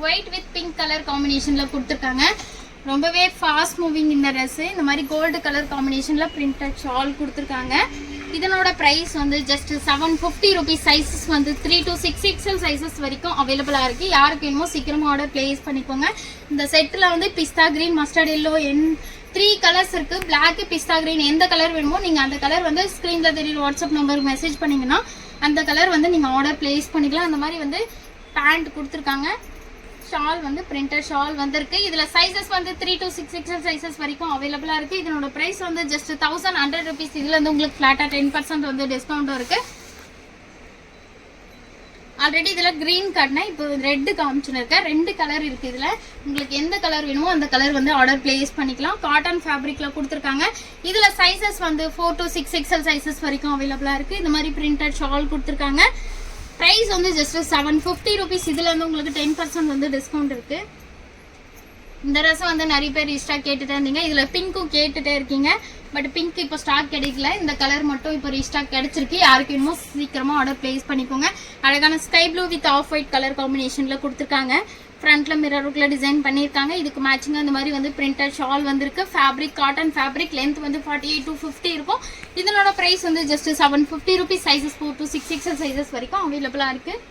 ஒயிட் வித் பிங்க் கலர் காம்பினேஷனில் கொடுத்துருக்காங்க. ரொம்பவே ஃபாஸ்ட் மூவிங் இந்த ட்ரெஸ்ஸு. இந்த மாதிரி கோல்டு கலர் காம்பினேஷனில் பிரிண்டட் ஷால் கொடுத்துருக்காங்க. இதனோட ப்ரைஸ் வந்து ஜஸ்ட் 750 ருபீஸ். சைஸஸ் வந்து 3 to 6 XL சைஸஸ் வரைக்கும் அவைலபிளாக இருக்குது. யாருக்கு வேணுமோ சீக்கிரமாக ஆர்டர் பிளேஸ் பண்ணிக்கோங்க. இந்த செட்டில் வந்து பிஸ்தா கிரீன், மஸ்டர்ட் எல்லோ 3 கலர்ஸ் இருக்குது. பிளாக், பிஸ்தா கிரீன் எந்த கலர் வேணுமோ நீங்கள் அந்த கலர் வந்து ஸ்க்ரீனில் தெரியுற வாட்ஸ்அப் நம்பருக்கு மெசேஜ் பண்ணிங்கன்னா அந்த கலர் வந்து நீங்கள் ஆர்டர் பிளேஸ் பண்ணிக்கலாம். அந்த மாதிரி வந்து பேண்ட் கொடுத்துருக்காங்க. ஷால் வந்து பிரிண்டட் ஷால் வந்திருக்கு. இதில் சைஸஸ் வந்து 3 to 6 XL சைஸஸ் வரைக்கும் அவைலபிளாக இருக்குது. இதனோட ப்ரைஸ் வந்து ஜஸ்ட் 1100 ருபீஸ். இதில் வந்து உங்களுக்கு ஃப்ளாட்டாக 10% வந்து டிஸ்கவுண்ட்டும் இருக்குது. ஆல்ரெடி இதில் க்ரீன் காட்டினேன், இப்போ ரெட்டு காமிச்சுன்னு இருக்கேன். 2 கலர் இருக்குது. இதில் உங்களுக்கு எந்த கலர் வேணுமோ அந்த கலர் வந்து ஆர்டர் பிளேஸ் பண்ணிக்கலாம். காட்டன் ஃபேப்ரிக்கில் கொடுத்துருக்காங்க. இதில் சைஸஸ் வந்து 4 to 6 XL சைஸஸ் வரைக்கும் அவைலபிளாக இருக்குது. இந்த மாதிரி பிரிண்டட் ஷால் கொடுத்துருக்காங்க. ப்ரைஸ் வந்து ஜஸ்ட் 750 ருபீஸ். இதில் வந்து உங்களுக்கு 10% வந்து டிஸ்கவுண்ட் இருக்குது. இந்த ட்ரெஸ் வந்து நிறைய பேர் ரீஸ்டாக் கேட்டுகிட்டே இருந்தீங்க. இதில் பிங்க்கும் கேட்டுகிட்டே இருக்கீங்க. பட் பிங்க் இப்போ ஸ்டாக் கிடைக்கல. இந்த கலர் மட்டும் இப்போ ரீஸ்டாக் கிடச்சிருக்கு. யாருக்கு வேணுமோ சீக்கிரமாக ஆர்டர் பிளேஸ் பண்ணிக்கோங்க. அழகான sky blue with off white colour காம்பினேஷனில் கொடுத்துருக்காங்க. ஃப்ரண்ட்டில் மிரர் ஒர்க்கில் டிசைன் பண்ணியிருக்காங்க. இதுக்கு மேட்சிங்காக இந்த மாதிரி வந்து பிரிண்டட் ஷால் வந்திருக்கு. Fabric cotton fabric. லென்த் வந்து 48 to 50 இருக்கும். இதனோட ப்ரைஸ் வந்து just 750 rupees. Sizes 4 to 6 XL sizes வரைக்கும் அவைலபிளாக இருக்குது.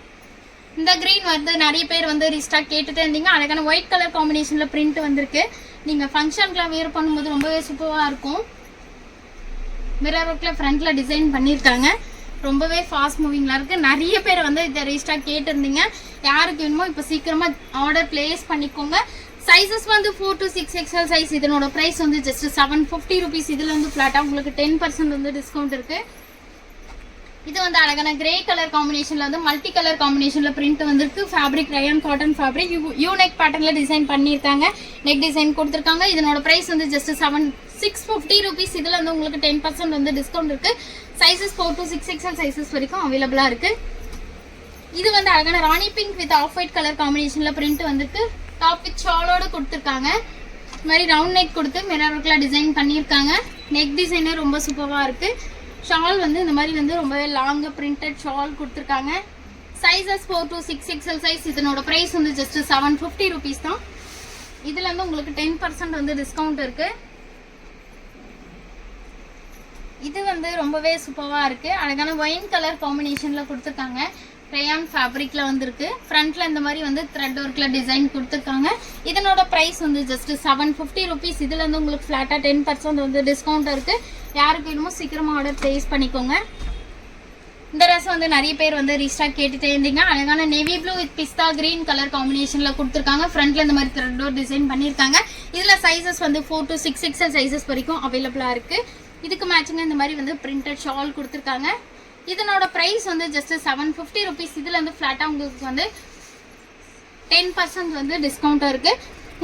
இந்த க்ரீன் வந்து நிறைய பேர் வந்து ரீஸ்டாக் கேட்டுகிட்டே இருந்தீங்க. அழகான ஒயிட் கலர் காம்பினேஷனில் பிரிண்ட் வந்திருக்கு. நீங்கள் ஃபங்க்ஷனுக்குலாம் வியர் பண்ணும்போது ரொம்பவே சூப்பராக இருக்கும். மிரர் ஒர்க்கில் ஃப்ரண்ட்டில் டிசைன் பண்ணியிருக்காங்க. ரொம்பவே ஃபாஸ்ட் மூவிங்லாம் இருக்குது. நிறைய பேர் வந்து இதை ரீஸ்டாக் கேட்டிருந்தீங்க. யாருக்கு வேணுமோ இப்போ சீக்கிரமாக ஆர்டர் பிளேஸ் பண்ணிக்கோங்க. சைஸஸ் வந்து 4 to 6 XL சைஸ். இதனோட ப்ரைஸ் வந்து ஜஸ்ட் 750 ருபீஸ். இதில் வந்து ஃப்ளாட்டாக உங்களுக்கு 10% வந்து டிஸ்கவுண்ட் இருக்குது. இது வந்து அழகான கிரே கலர் காம்பினேஷனில் வந்து மல்டி கலர் காம்பினேஷனில் பிரிண்ட் வந்துருக்கு. Fabric rayon cotton fabric. Unique பேட்டர்னில் டிசைன் பண்ணியிருக்காங்க. நெக் டிசைன் கொடுத்துருக்காங்க. இதனோட ப்ரைஸ் வந்து ஜஸ்ட் 650 ருபீஸ். இதில் வந்து உங்களுக்கு 10% வந்து டிஸ்கவுண்ட் இருக்குது. சைஸஸ் 4 to 6 XL சைஸஸ் வரைக்கும் அவைலபிளாக இருக்குது. இது வந்து அழகான rani pink with off white colour காம்பினேஷனில் பிரிண்ட் வந்துருக்கு. டாப் வித் ஷாலோடு கொடுத்துருக்காங்க. இது மாதிரி ரவுண்ட் நெக் கொடுத்து மிரர் ஒர்க்கில் டிசைன் பண்ணியிருக்காங்க. நெக் டிசைனே ரொம்ப சூப்பராக இருக்குது. ஷால் வந்து இந்த மாதிரி வந்து ரொம்பவே லாங்காக பிரிண்டட் ஷால் கொடுத்துருக்காங்க. Sizes 4 to 6 XL size. இதனோட ப்ரைஸ் வந்து ஜஸ்ட் 750 ருபீஸ் தான். இதில் வந்து உங்களுக்கு 10% வந்து டிஸ்கவுண்ட் இருக்குது. இது வந்து ரொம்பவே சூப்பராக இருக்குது. அழகான ஒயின் கலர் காம்பினேஷனில் கொடுத்துருக்காங்க. ரயான் ஃபேப்ரிக்கில் வந்துருக்கு. ஃப்ரண்ட்டில் இந்த மாதிரி வந்து த்ரெட் ஒர்க்கில் டிசைன் கொடுத்துருக்காங்க. இதனோட ப்ரைஸ் வந்து ஜஸ்ட் 750 ருபீஸ். இதில் வந்து உங்களுக்கு ஃப்ளாட்டாக 10% வந்து டிஸ்கவுண்ட் இருக்குது. யாருக்கு வேணுமோ சீக்கிரமாக ஆர்டர் ப்ளேஸ் பண்ணிக்கோங்க. இந்த ட்ரெஸ் வந்து நிறைய பேர் வந்து ரீஸ்டாக் கேட்டுட்டே இருந்தீங்க. அழகான navy blue with pista green colour காம்பினேஷன்ல கொடுத்துருக்காங்க. ஃப்ரண்ட்ல இந்த மாதிரி த்ரெட் டோர் டிசைன் பண்ணியிருக்காங்க. இதுல சைசஸ் வந்து 4 to 6 XL சைசஸ் வரைக்கும் அவைலபிளா இருக்கு. இதுக்கு மேட்சிங்கா இந்த மாதிரி வந்து பிரிண்டட் ஷால் கொடுத்துருக்காங்க. இதனோட பிரைஸ் வந்து ஜஸ்ட் 750 rupees. இதுல இருந்து ஃபிளாட்டா உங்களுக்கு வந்து 10% வந்து டிஸ்கவுண்ட் இருக்கு.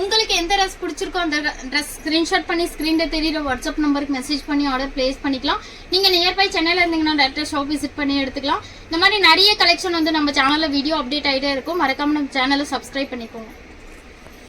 உங்களுக்கு எந்த ட்ரெஸ் பிடிச்சிருக்கோ அந்த ட்ரெஸ் ஸ்கிரீன்ஷாட் பண்ணி ஸ்க்ரீன்ல தெரியுற வாட்ஸ்அப் நம்பருக்கு மெசேஜ் பண்ணி ஆர்டர் பிளேஸ் பண்ணிக்கலாம். நீங்க நியர்பை சென்னையில இருந்தீங்கன்னா டேரக்டா ஷாப் விசிட் பண்ணி எடுத்துக்கலாம். இந்த மாதிரி நிறைய கலெக்ஷன் வந்து நம்ம சேனல்ல வீடியோ அப்டேட் ஆகிட்டே இருக்கும். மறக்காம நம்ம சேனலை சப்ஸ்கிரைப் பண்ணிக்கோங்க.